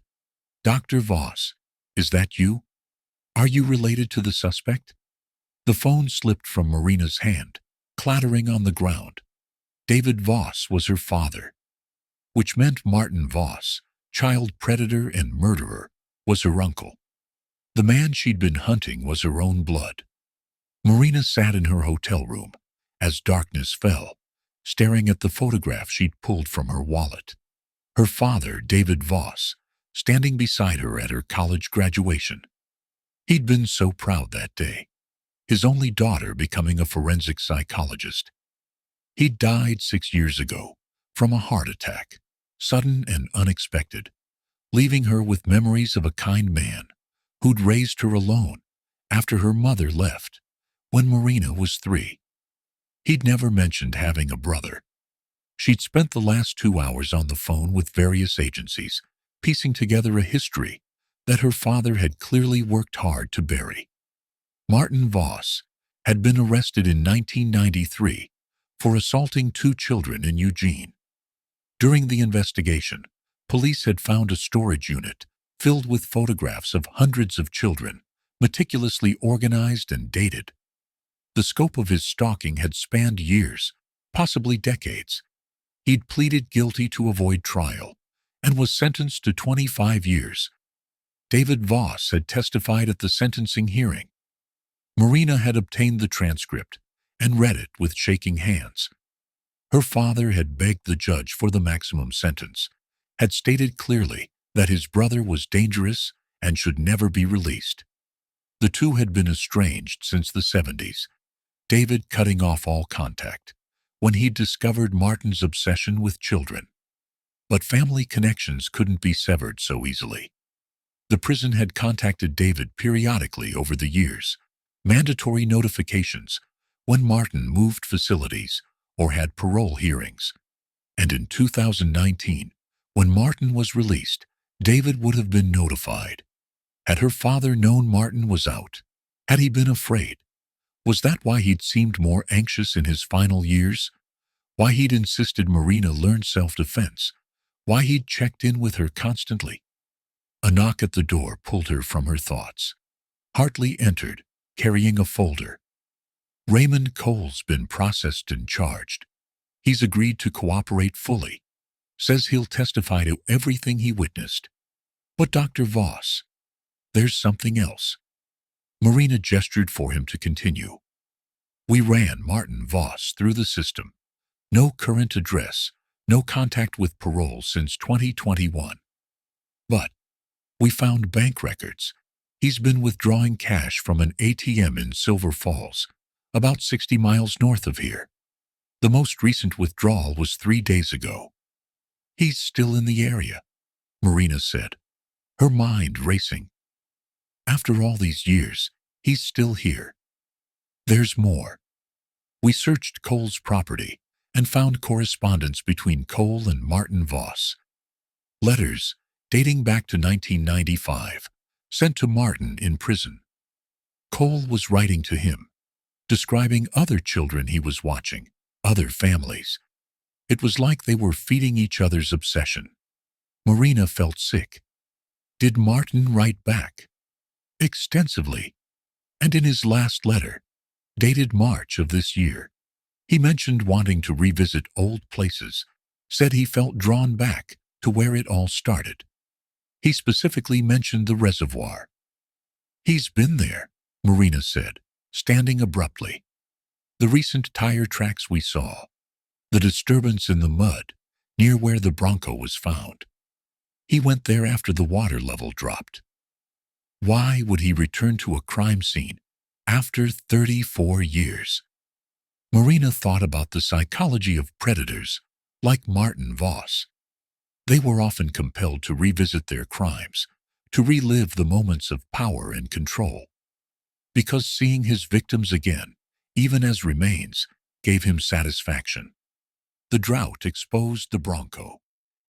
Dr. Voss, is that you? Are you related to the suspect? The phone slipped from Marina's hand, clattering on the ground. David Voss was her father, which meant Martin Voss, child predator and murderer, was her uncle. The man she'd been hunting was her own blood. Marina sat in her hotel room, as darkness fell, staring at the photograph she'd pulled from her wallet. Her father, David Voss, standing beside her at her college graduation. He'd been so proud that day, his only daughter becoming a forensic psychologist. He'd died 6 years ago, from a heart attack, sudden and unexpected, leaving her with memories of a kind man who'd raised her alone after her mother left when Marina was 3. He'd never mentioned having a brother. She'd spent the last 2 hours on the phone with various agencies, piecing together a history that her father had clearly worked hard to bury. Martin Voss had been arrested in 1993 for assaulting 2 children in Eugene. During the investigation, police had found a storage unit filled with photographs of hundreds of children, meticulously organized and dated. The scope of his stalking had spanned years, possibly decades. He'd pleaded guilty to avoid trial and was sentenced to 25 years. David Voss had testified at the sentencing hearing. Marina had obtained the transcript and read it with shaking hands. Her father had begged the judge for the maximum sentence, had stated clearly that his brother was dangerous and should never be released. The two had been estranged since the 70s, David cutting off all contact when he discovered Martin's obsession with children. But family connections couldn't be severed so easily. The prison had contacted David periodically over the years, mandatory notifications when Martin moved facilities or had parole hearings. And in 2019, when Martin was released, David would have been notified. Had her father known Martin was out? Had he been afraid? Was that why he'd seemed more anxious in his final years? Why he'd insisted Marina learn self-defense? Why he'd checked in with her constantly? A knock at the door pulled her from her thoughts. Hartley entered, carrying a folder. Raymond Cole's been processed and charged. He's agreed to cooperate fully. Says he'll testify to everything he witnessed. But Dr. Voss, there's something else. Marina gestured for him to continue. We ran Martin Voss through the system. No current address, no contact with parole since 2021. But we found bank records. He's been withdrawing cash from an ATM in Silver Falls, about 60 miles north of here. The most recent withdrawal was 3 days ago. He's still in the area, Marina said, her mind racing. After all these years, he's still here. There's more. We searched Cole's property and found correspondence between Cole and Martin Voss. Letters dating back to 1995, sent to Martin in prison. Cole was writing to him, describing other children he was watching, other families. It was like they were feeding each other's obsession. Marina felt sick. Did Martin write back? Extensively. And in his last letter, dated March of this year, he mentioned wanting to revisit old places, said he felt drawn back to where it all started. He specifically mentioned the reservoir. He's been there, Marina said, standing abruptly. The recent tire tracks we saw, the disturbance in the mud near where the Bronco was found. He went there after the water level dropped. Why would he return to a crime scene after 34 years? Marina thought about the psychology of predators like Martin Voss. They were often compelled to revisit their crimes, to relive the moments of power and control. Because seeing his victims again, even as remains, gave him satisfaction. The drought exposed the Bronco,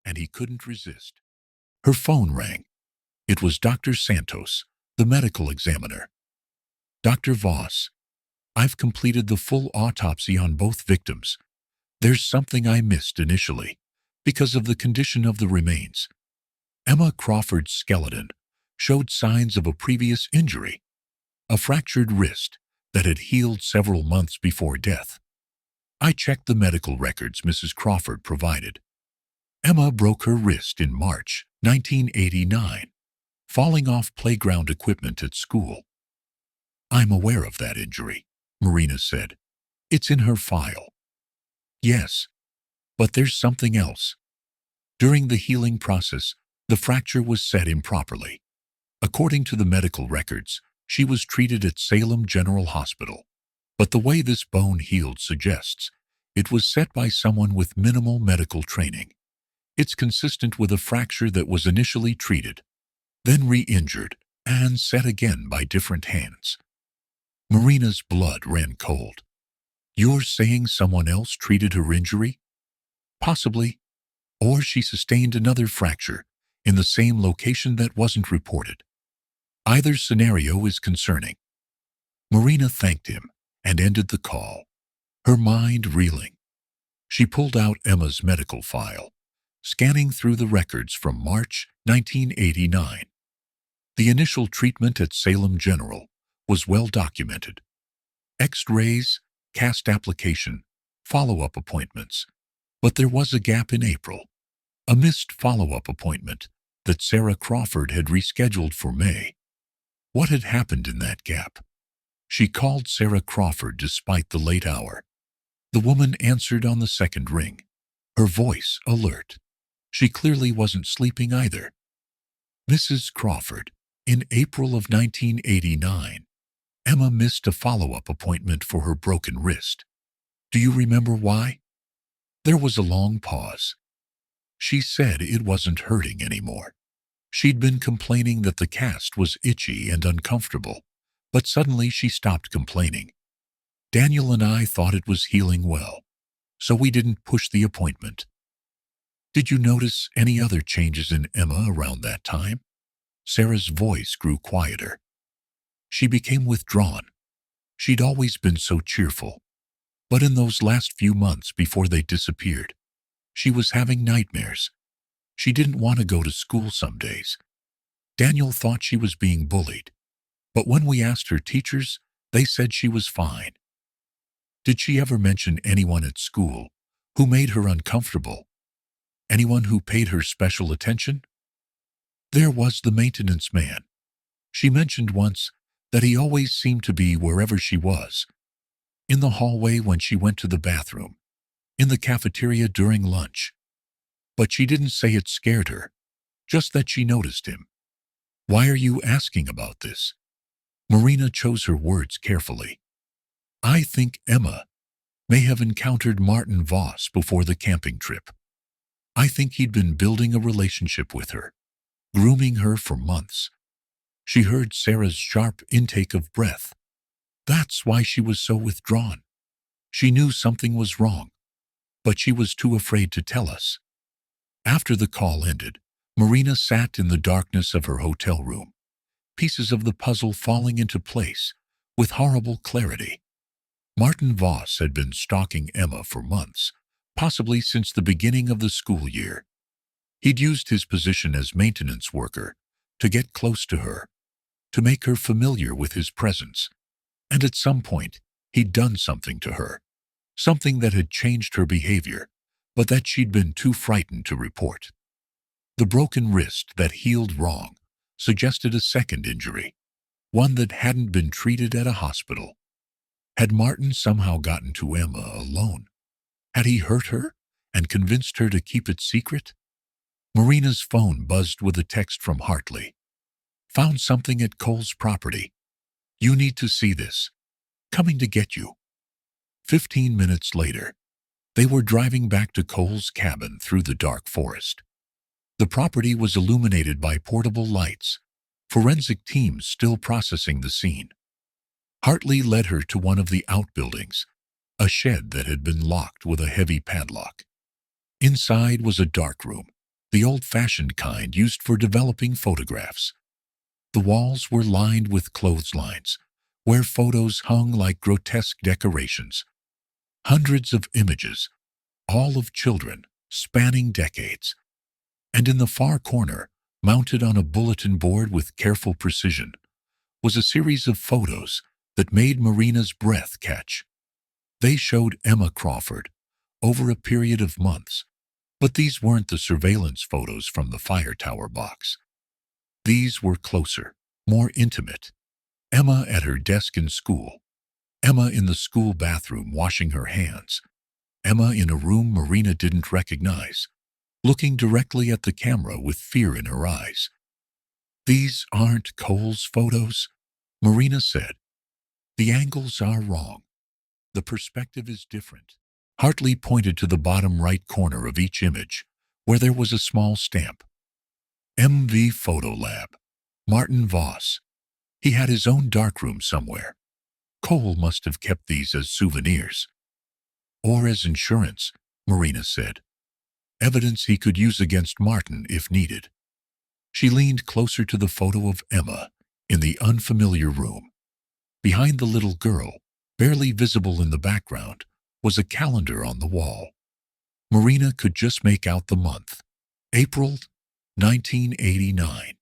and he couldn't resist. Her phone rang. It was Dr. Santos, the medical examiner. Dr. Voss, I've completed the full autopsy on both victims. There's something I missed initially, because of the condition of the remains. Emma Crawford's skeleton showed signs of a previous injury, a fractured wrist that had healed several months before death. I checked the medical records Mrs. Crawford provided. Emma broke her wrist in March 1989, falling off playground equipment at school. I'm aware of that injury, Marina said. It's in her file. Yes, but there's something else. During the healing process, the fracture was set improperly. According to the medical records, she was treated at Salem General Hospital. But the way this bone healed suggests it was set by someone with minimal medical training. It's consistent with a fracture that was initially treated, then re-injured, and set again by different hands. Marina's blood ran cold. You're saying someone else treated her injury? Possibly. Or she sustained another fracture in the same location that wasn't reported. Either scenario is concerning. Marina thanked him and ended the call, her mind reeling. She pulled out Emma's medical file, scanning through the records from March 1989. The initial treatment at Salem General was well documented. X-rays, cast application, follow-up appointments. But there was a gap in April, a missed follow-up appointment that Sarah Crawford had rescheduled for May. What had happened in that gap? She called Sarah Crawford despite the late hour. The woman answered on the second ring, her voice alert. She clearly wasn't sleeping either. Mrs. Crawford, in April of 1989, Emma missed a follow-up appointment for her broken wrist. Do you remember why? There was a long pause. She said it wasn't hurting anymore. She'd been complaining that the cast was itchy and uncomfortable, but suddenly she stopped complaining. Daniel and I thought it was healing well, so we didn't push the appointment. Did you notice any other changes in Emma around that time? Sarah's voice grew quieter. She became withdrawn. She'd always been so cheerful. But in those last few months before they disappeared, she was having nightmares. She didn't want to go to school some days. Daniel thought she was being bullied. But when we asked her teachers, they said she was fine. Did she ever mention anyone at school who made her uncomfortable? Anyone who paid her special attention? There was the maintenance man. She mentioned once that he always seemed to be wherever she was. In the hallway when she went to the bathroom, in the cafeteria during lunch. But she didn't say it scared her, just that she noticed him. Why are you asking about this? Marina chose her words carefully. I think Emma may have encountered Martin Voss before the camping trip. I think he'd been building a relationship with her, grooming her for months. She heard Sarah's sharp intake of breath. That's why she was so withdrawn. She knew something was wrong, but she was too afraid to tell us. After the call ended, Marina sat in the darkness of her hotel room, pieces of the puzzle falling into place with horrible clarity. Martin Voss had been stalking Emma for months, possibly since the beginning of the school year. He'd used his position as maintenance worker to get close to her, to make her familiar with his presence. And at some point, he'd done something to her, something that had changed her behavior, but that she'd been too frightened to report. The broken wrist that healed wrong suggested a second injury, one that hadn't been treated at a hospital. Had Martin somehow gotten to Emma alone? Had he hurt her and convinced her to keep it secret? Marina's phone buzzed with a text from Hartley. Found something at Cole's property. You need to see this. Coming to get you. 15 minutes later, they were driving back to Cole's cabin through the dark forest. The property was illuminated by portable lights, forensic teams still processing the scene. Hartley led her to one of the outbuildings, a shed that had been locked with a heavy padlock. Inside was a dark room, the old-fashioned kind used for developing photographs. The walls were lined with clotheslines, where photos hung like grotesque decorations. Hundreds of images, all of children, spanning decades. And in the far corner, mounted on a bulletin board with careful precision, was a series of photos that made Marina's breath catch. They showed Emma Crawford over a period of months, but these weren't the surveillance photos from the fire tower box. These were closer, more intimate. Emma at her desk in school. Emma in the school bathroom washing her hands. Emma in a room Marina didn't recognize, looking directly at the camera with fear in her eyes. "These aren't Cole's photos," Marina said. "The angles are wrong. The perspective is different." Hartley pointed to the bottom right corner of each image, where there was a small stamp. MV Photo Lab. Martin Voss. He had his own darkroom somewhere. Cole must have kept these as souvenirs. Or as insurance, Marina said. Evidence he could use against Martin if needed. She leaned closer to the photo of Emma in the unfamiliar room. Behind the little girl, barely visible in the background, was a calendar on the wall. Marina could just make out the month. April 1989.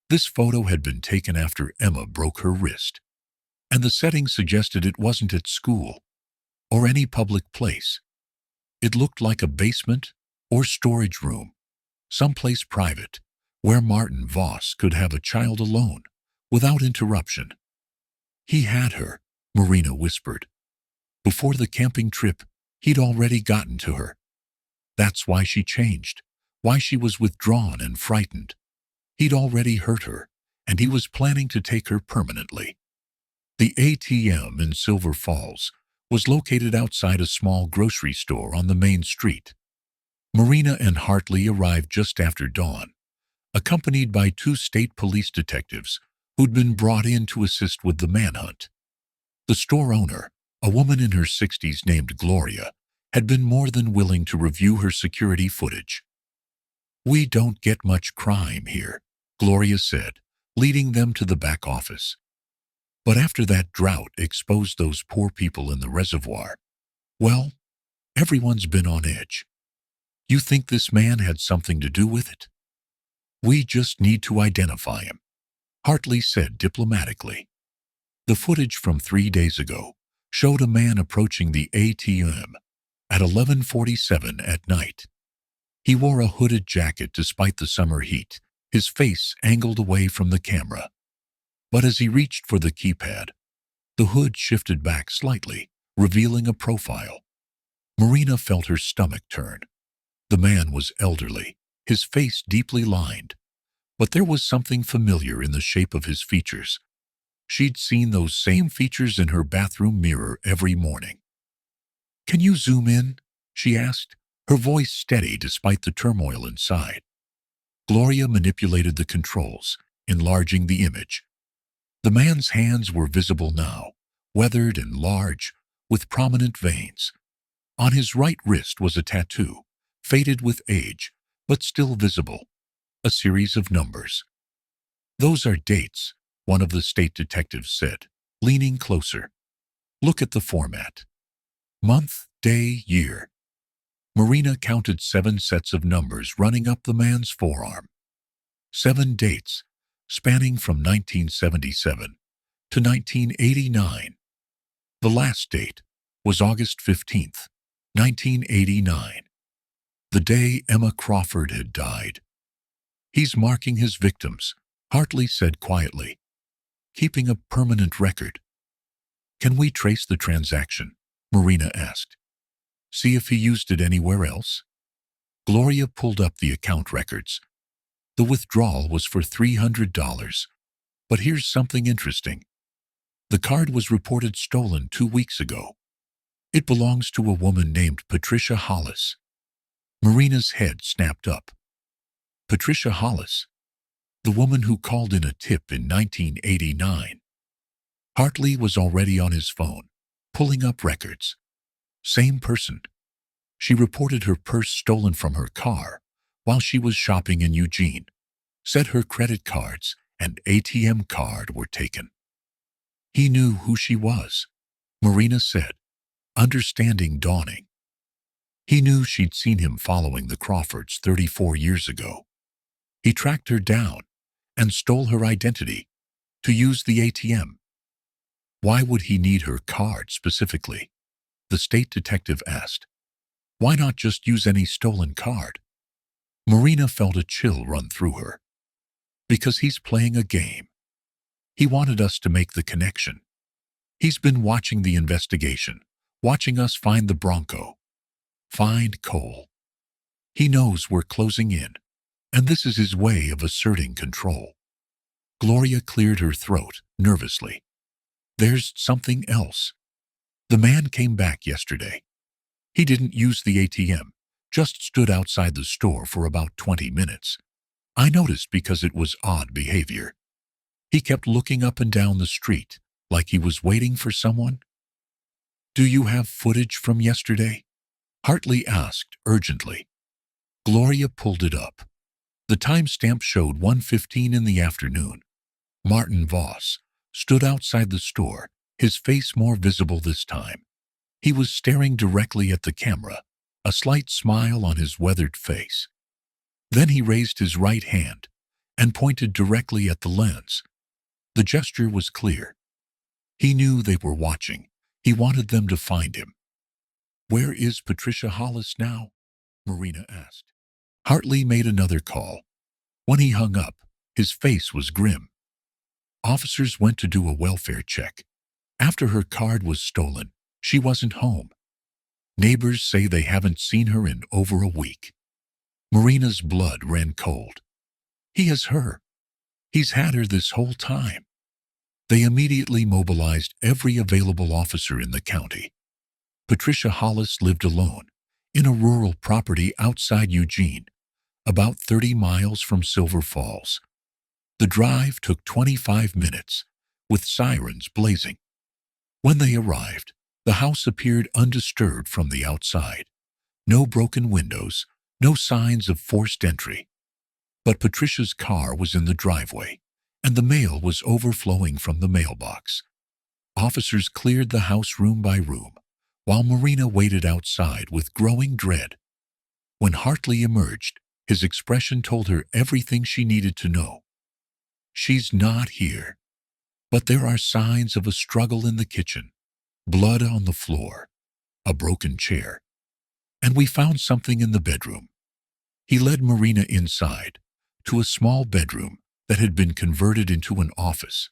This photo had been taken after Emma broke her wrist, and the setting suggested it wasn't at school or any public place. It looked like a basement or storage room, someplace private, where Martin Voss could have a child alone, without interruption. "He had her," Marina whispered. "Before the camping trip, he'd already gotten to her. That's why she changed, why she was withdrawn and frightened. He'd already hurt her, and he was planning to take her permanently." The ATM in Silver Falls was located outside a small grocery store on the main street. Marina and Hartley arrived just after dawn, accompanied by 2 state police detectives who'd been brought in to assist with the manhunt. The store owner, a woman in her 60s named Gloria, had been more than willing to review her security footage. "We don't get much crime here," Gloria said, leading them to the back office. "But after that drought exposed those poor people in the reservoir, well, everyone's been on edge. You think this man had something to do with it? We just need to identify him," Hartley said diplomatically. The footage from 3 days ago showed a man approaching the ATM at 11:47 at night. He wore a hooded jacket despite the summer heat, his face angled away from the camera. But as he reached for the keypad, the hood shifted back slightly, revealing a profile. Marina felt her stomach turn. The man was elderly, his face deeply lined, but there was something familiar in the shape of his features. She'd seen those same features in her bathroom mirror every morning. "Can you zoom in?" she asked, her voice steady despite the turmoil inside. Gloria manipulated the controls, enlarging the image. The man's hands were visible now, weathered and large, with prominent veins. On his right wrist was a tattoo, faded with age, but still visible, a series of numbers. "Those are dates," one of the state detectives said, leaning closer. "Look at the format. Month, day, year." Marina counted 7 sets of numbers running up the man's forearm. 7 dates, spanning from 1977 to 1989. The last date was August 15th, 1989, the day Emma Crawford had died. "He's marking his victims," Hartley said quietly, "keeping a permanent record." "Can we trace the transaction?" Marina asked. "See if he used it anywhere else?" Gloria pulled up the account records. The withdrawal was for $300. But here's something interesting. The card was reported stolen 2 weeks ago. It belongs to a woman named Patricia Hollis. Marina's head snapped up. Patricia Hollis, the woman who called in a tip in 1989. Hartley was already on his phone, pulling up records. Same person. She reported her purse stolen from her car while she was shopping in Eugene, said her credit cards and ATM card were taken. He knew who she was, Marina said, understanding dawning. He knew she'd seen him following the Crawfords 34 years ago. He tracked her down and stole her identity to use the ATM. Why would he need her card specifically? The state detective asked. Why not just use any stolen card? Marina felt a chill run through her. Because he's playing a game. He wanted us to make the connection. He's been watching the investigation, watching us find the Bronco, find Cole. He knows we're closing in, and this is his way of asserting control. Gloria cleared her throat nervously. There's something else. The man came back yesterday. He didn't use the ATM, just stood outside the store for about 20 minutes. I noticed because it was odd behavior. He kept looking up and down the street, like he was waiting for someone. Do you have footage from yesterday? Hartley asked urgently. Gloria pulled it up. The timestamp showed 1:15 in the afternoon. Martin Voss stood outside the store, his face more visible this time. He was staring directly at the camera, a slight smile on his weathered face. Then he raised his right hand and pointed directly at the lens. The gesture was clear. He knew they were watching. He wanted them to find him. Where is Patricia Hollis now? Marina asked. Hartley made another call. When he hung up, his face was grim. Officers went to do a welfare check. After her card was stolen, she wasn't home. Neighbors say they haven't seen her in over a week. Marina's blood ran cold. He has her. He's had her this whole time. They immediately mobilized every available officer in the county. Patricia Hollis lived alone in a rural property outside Eugene, about 30 miles from Silver Falls. The drive took 25 minutes, with sirens blazing. When they arrived, the house appeared undisturbed from the outside. No broken windows, no signs of forced entry. But Patricia's car was in the driveway, and the mail was overflowing from the mailbox. Officers cleared the house room by room, while Marina waited outside with growing dread. When Hartley emerged, his expression told her everything she needed to know. She's not here, but there are signs of a struggle in the kitchen, blood on the floor, a broken chair, and we found something in the bedroom. He led Marina inside, to a small bedroom that had been converted into an office.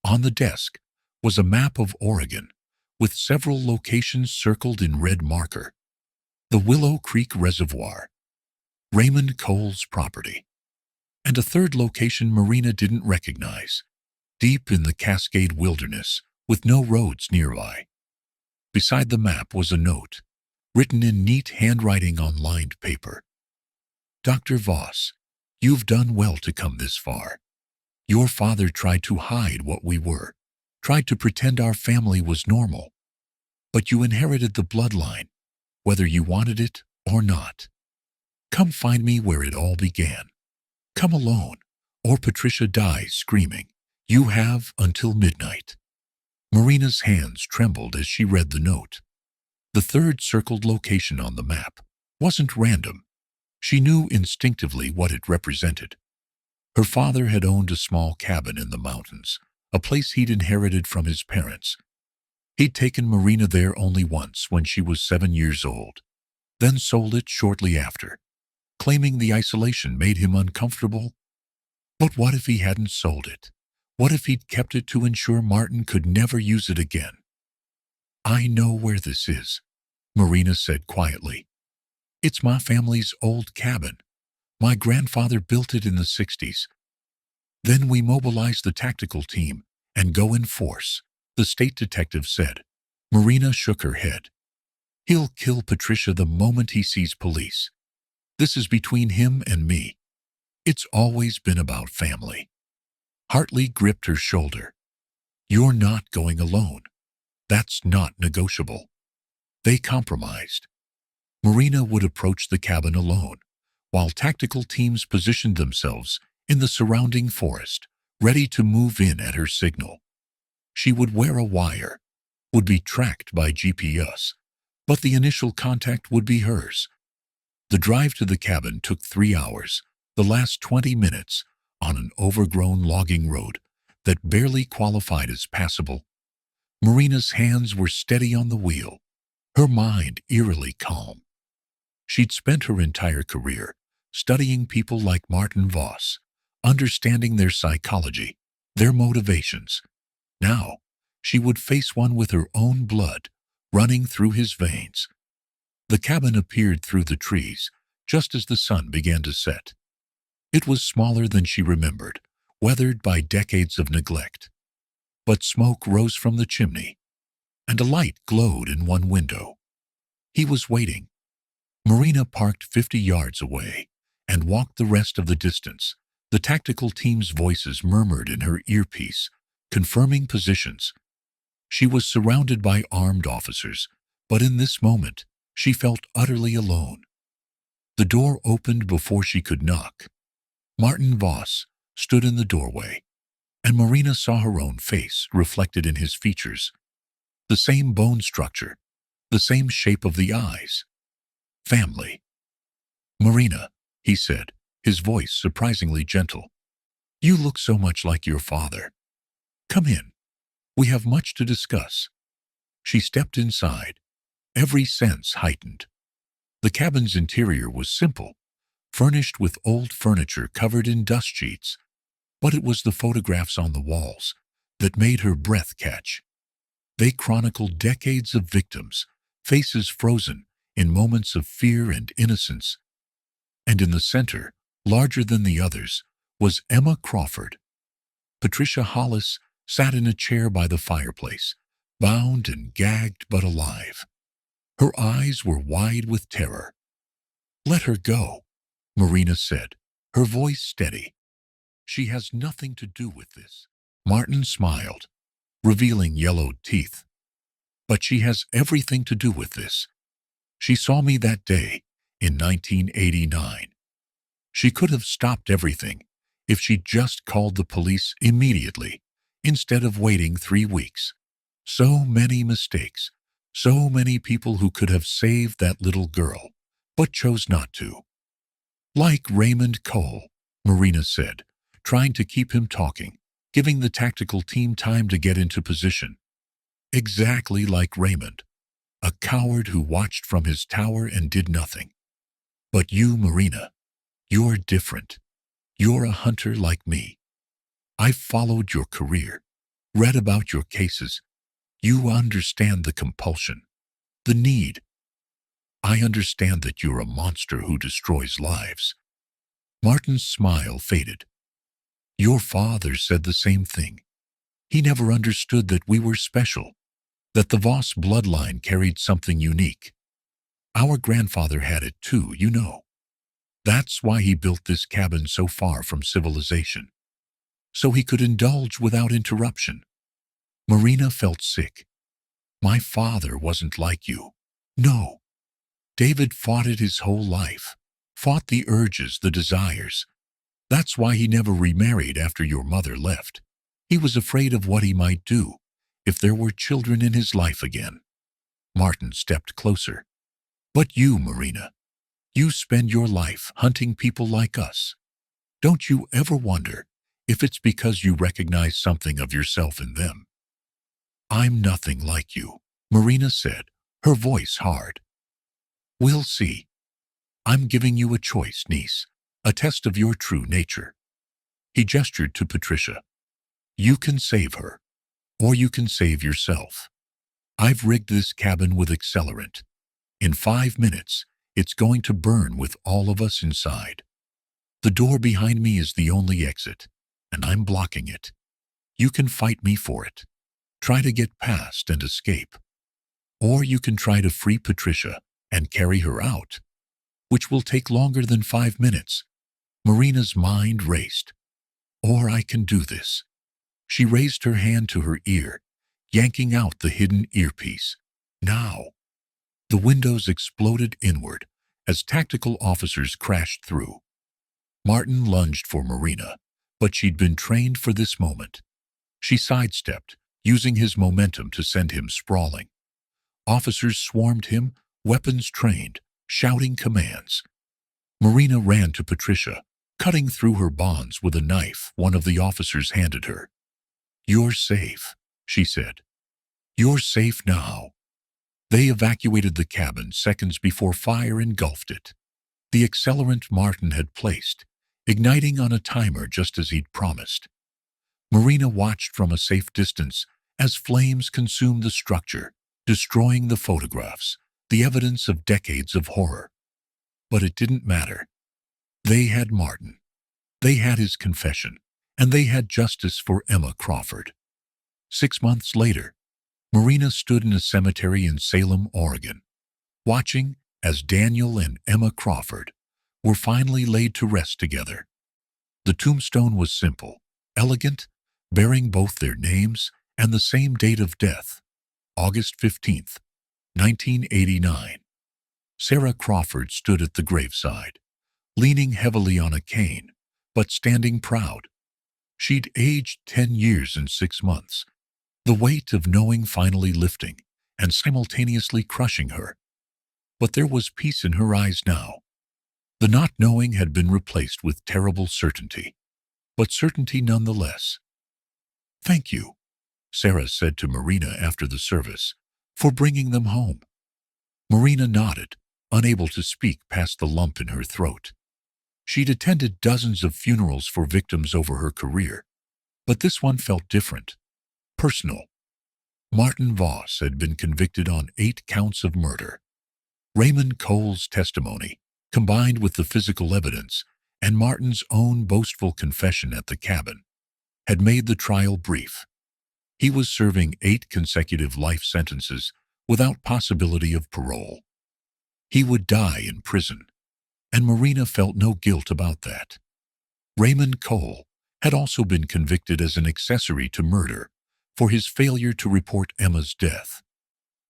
On the desk was a map of Oregon, with several locations circled in red marker. The Willow Creek Reservoir, Raymond Cole's property, and a third location Marina didn't recognize, deep in the Cascade Wilderness with no roads nearby. Beside the map was a note, written in neat handwriting on lined paper. Dr. Voss, you've done well to come this far. Your father tried to hide what we were, tried to pretend our family was normal. But you inherited the bloodline, whether you wanted it or not. Come find me where it all began. Come alone, or Patricia dies screaming. You have until midnight. Marina's hands trembled as she read the note. The third circled location on the map wasn't random. She knew instinctively what it represented. Her father had owned a small cabin in the mountains, a place he'd inherited from his parents. He'd taken Marina there only once when she was 7 years old, then sold it shortly after, claiming the isolation made him uncomfortable. But what if he hadn't sold it? What if he'd kept it to ensure Martin could never use it again? I know where this is, Marina said quietly. It's my family's old cabin. My grandfather built it in the 60s. Then we mobilized the tactical team and go in force, the state detective said. Marina shook her head. He'll kill Patricia the moment he sees police. This is between him and me. It's always been about family. Hartley gripped her shoulder. You're not going alone. That's not negotiable. They compromised. Marina would approach the cabin alone, while tactical teams positioned themselves in the surrounding forest, ready to move in at her signal. She would wear a wire, would be tracked by GPS, but the initial contact would be hers. The drive to the cabin took 3 hours, the last 20 minutes on an overgrown logging road that barely qualified as passable. Marina's hands were steady on the wheel, her mind eerily calm. She'd spent her entire career studying people like Martin Voss, understanding their psychology, their motivations. Now, she would face one with her own blood running through his veins. The cabin appeared through the trees just as the sun began to set. It was smaller than she remembered, weathered by decades of neglect. But smoke rose from the chimney, and a light glowed in one window. He was waiting. Marina parked 50 yards away and walked the rest of the distance. The tactical team's voices murmured in her earpiece, confirming positions. She was surrounded by armed officers, but in this moment, she felt utterly alone. The door opened before she could knock. Martin Voss stood in the doorway, and Marina saw her own face reflected in his features. The same bone structure, the same shape of the eyes. Family. "Marina," he said, his voice surprisingly gentle. "You look so much like your father. Come in. We have much to discuss." She stepped inside, every sense heightened. The cabin's interior was simple, furnished with old furniture covered in dust sheets, but it was the photographs on the walls that made her breath catch. They chronicled decades of victims, faces frozen in moments of fear and innocence. And in the center, larger than the others, was Emma Crawford. Patricia Hollis sat in a chair by the fireplace, bound and gagged but alive. Her eyes were wide with terror. "Let her go," Marina said, her voice steady. "She has nothing to do with this." Martin smiled, revealing yellowed teeth. "But she has everything to do with this. She saw me that day in 1989. She could have stopped everything if she'd just called the police immediately instead of waiting 3 weeks. So many mistakes, so many people who could have saved that little girl, but chose not to." "Like Raymond Cole," Marina said, trying to keep him talking, giving the tactical team time to get into position. "Exactly like Raymond, a coward who watched from his tower and did nothing. But you, Marina, you're different. You're a hunter like me. I've followed your career, read about your cases. You understand the compulsion, the need. I understand that you're a monster who destroys lives." Martin's smile faded. "Your father said the same thing. He never understood that we were special, that the Voss bloodline carried something unique. Our grandfather had it too, you know. That's why he built this cabin so far from civilization, so he could indulge without interruption." Marina felt sick. "My father wasn't like you. No. David fought it his whole life, fought the urges, the desires. That's why he never remarried after your mother left. He was afraid of what he might do if there were children in his life again." Martin stepped closer. "But you, Marina, you spend your life hunting people like us. Don't you ever wonder if it's because you recognize something of yourself in them?" "I'm nothing like you," Marina said, her voice hard. "We'll see. I'm giving you a choice, niece, a test of your true nature." He gestured to Patricia. "You can save her, or you can save yourself. I've rigged this cabin with accelerant. In 5 minutes, it's going to burn with all of us inside. The door behind me is the only exit, and I'm blocking it. You can fight me for it. Try to get past and escape. Or you can try to free Patricia and carry her out, which will take longer than 5 minutes." Marina's mind raced. "Or I can do this." She raised her hand to her ear, yanking out the hidden earpiece. "Now." The windows exploded inward as tactical officers crashed through. Martin lunged for Marina, but she'd been trained for this moment. She sidestepped, using his momentum to send him sprawling. Officers swarmed him, weapons trained, shouting commands. Marina ran to Patricia, cutting through her bonds with a knife one of the officers handed her. "You're safe," she said. "You're safe now." They evacuated the cabin seconds before fire engulfed it. The accelerant Martin had placed, igniting on a timer just as he'd promised. Marina watched from a safe distance as flames consumed the structure, destroying the photographs, the evidence of decades of horror. But it didn't matter. They had Martin. They had his confession, and they had justice for Emma Crawford. 6 months later, Marina stood in a cemetery in Salem, Oregon, watching as Daniel and Emma Crawford were finally laid to rest together. The tombstone was simple, elegant, bearing both their names and the same date of death, August 15th, 1989. Sarah Crawford stood at the graveside, leaning heavily on a cane, but standing proud. She'd aged 10 years and 6 months, the weight of knowing finally lifting and simultaneously crushing her. But there was peace in her eyes now. The not knowing had been replaced with terrible certainty, but certainty nonetheless. "Thank you," Sarah said to Marina after the service, "for bringing them home." Marina nodded, unable to speak past the lump in her throat. She'd attended dozens of funerals for victims over her career, but this one felt different, personal. Martin Voss had been convicted on 8 counts of murder. Raymond Cole's testimony, combined with the physical evidence and Martin's own boastful confession at the cabin, had made the trial brief. He was serving 8 consecutive life sentences without possibility of parole. He would die in prison, and Marina felt no guilt about that. Raymond Cole had also been convicted as an accessory to murder for his failure to report Emma's death.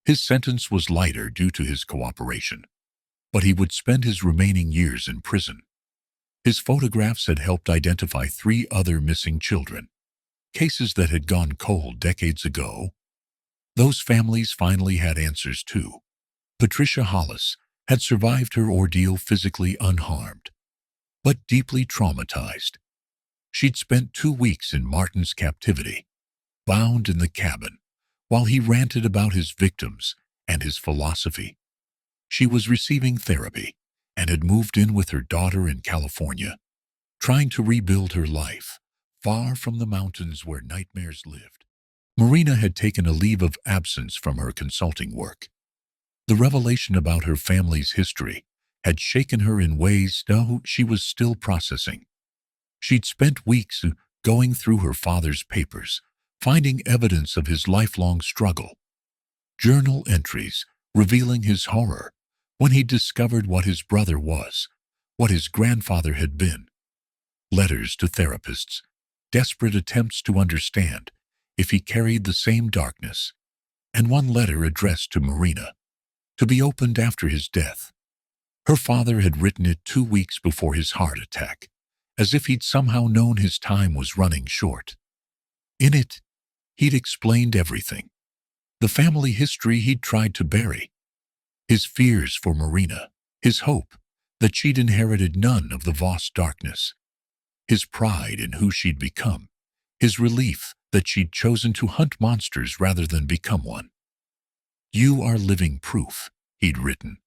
His sentence was lighter due to his cooperation, but he would spend his remaining years in prison. His photographs had helped identify 3 other missing children, cases that had gone cold decades ago. Those families finally had answers too. Patricia Hollis had survived her ordeal physically unharmed, but deeply traumatized. She'd spent 2 weeks in Martin's captivity, bound in the cabin, while he ranted about his victims and his philosophy. She was receiving therapy and had moved in with her daughter in California, trying to rebuild her life, far from the mountains where nightmares lived. Marina had taken a leave of absence from her consulting work. The revelation about her family's history had shaken her in ways she was still processing. She'd spent weeks going through her father's papers, finding evidence of his lifelong struggle. Journal entries revealing his horror when he discovered what his brother was, what his grandfather had been. Letters to therapists, desperate attempts to understand if he carried the same darkness, and one letter addressed to Marina, to be opened after his death. Her father had written it 2 weeks before his heart attack, as if he'd somehow known his time was running short. In it, he'd explained everything. The family history he'd tried to bury, his fears for Marina, his hope that she'd inherited none of the Voss darkness, his pride in who she'd become, his relief that she'd chosen to hunt monsters rather than become one. "You are living proof," he'd written,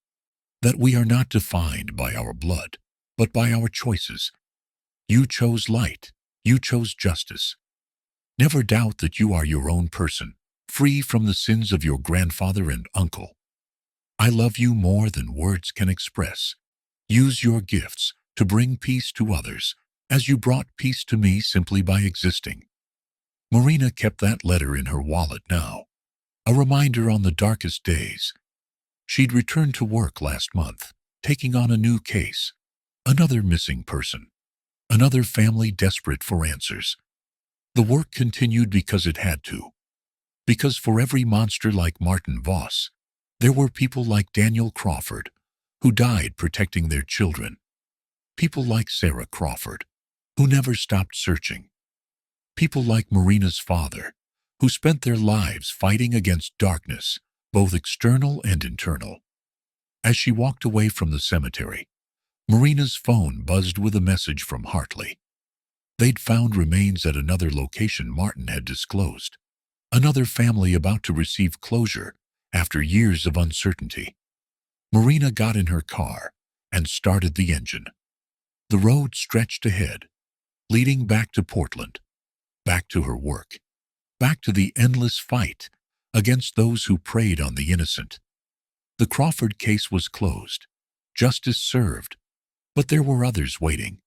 "that we are not defined by our blood, but by our choices. You chose light. You chose justice. Never doubt that you are your own person, free from the sins of your grandfather and uncle. I love you more than words can express. Use your gifts to bring peace to others, as you brought peace to me simply by existing." Marina kept that letter in her wallet now, a reminder on the darkest days. She'd returned to work last month, taking on a new case, another missing person, another family desperate for answers. The work continued because it had to. Because for every monster like Martin Voss, there were people like Daniel Crawford, who died protecting their children. People like Sarah Crawford, who never stopped searching. People like Marina's father, who spent their lives fighting against darkness, both external and internal. As she walked away from the cemetery, Marina's phone buzzed with a message from Hartley. They'd found remains at another location Martin had disclosed, another family about to receive closure After years of uncertainty, Marina got in her car and started the engine. The road stretched ahead, leading back to Portland, back to her work, back to the endless fight against those who preyed on the innocent. The Crawford case was closed, justice served, but there were others waiting.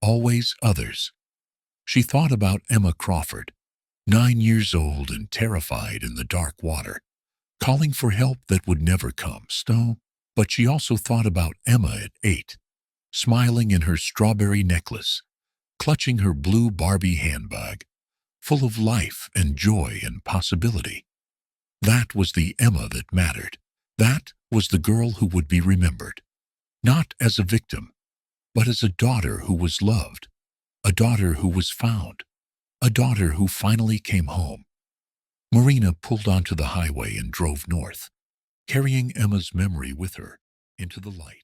Always others. She thought about Emma Crawford, 9 years old and terrified in the dark water, calling for help that would never come. But she also thought about Emma at 8, smiling in her strawberry necklace, clutching her blue Barbie handbag, full of life and joy and possibility. That was the Emma that mattered. That was the girl who would be remembered, not as a victim, but as a daughter who was loved, a daughter who was found, a daughter who finally came home. Marina pulled onto the highway and drove north, carrying Emma's memory with her into the light.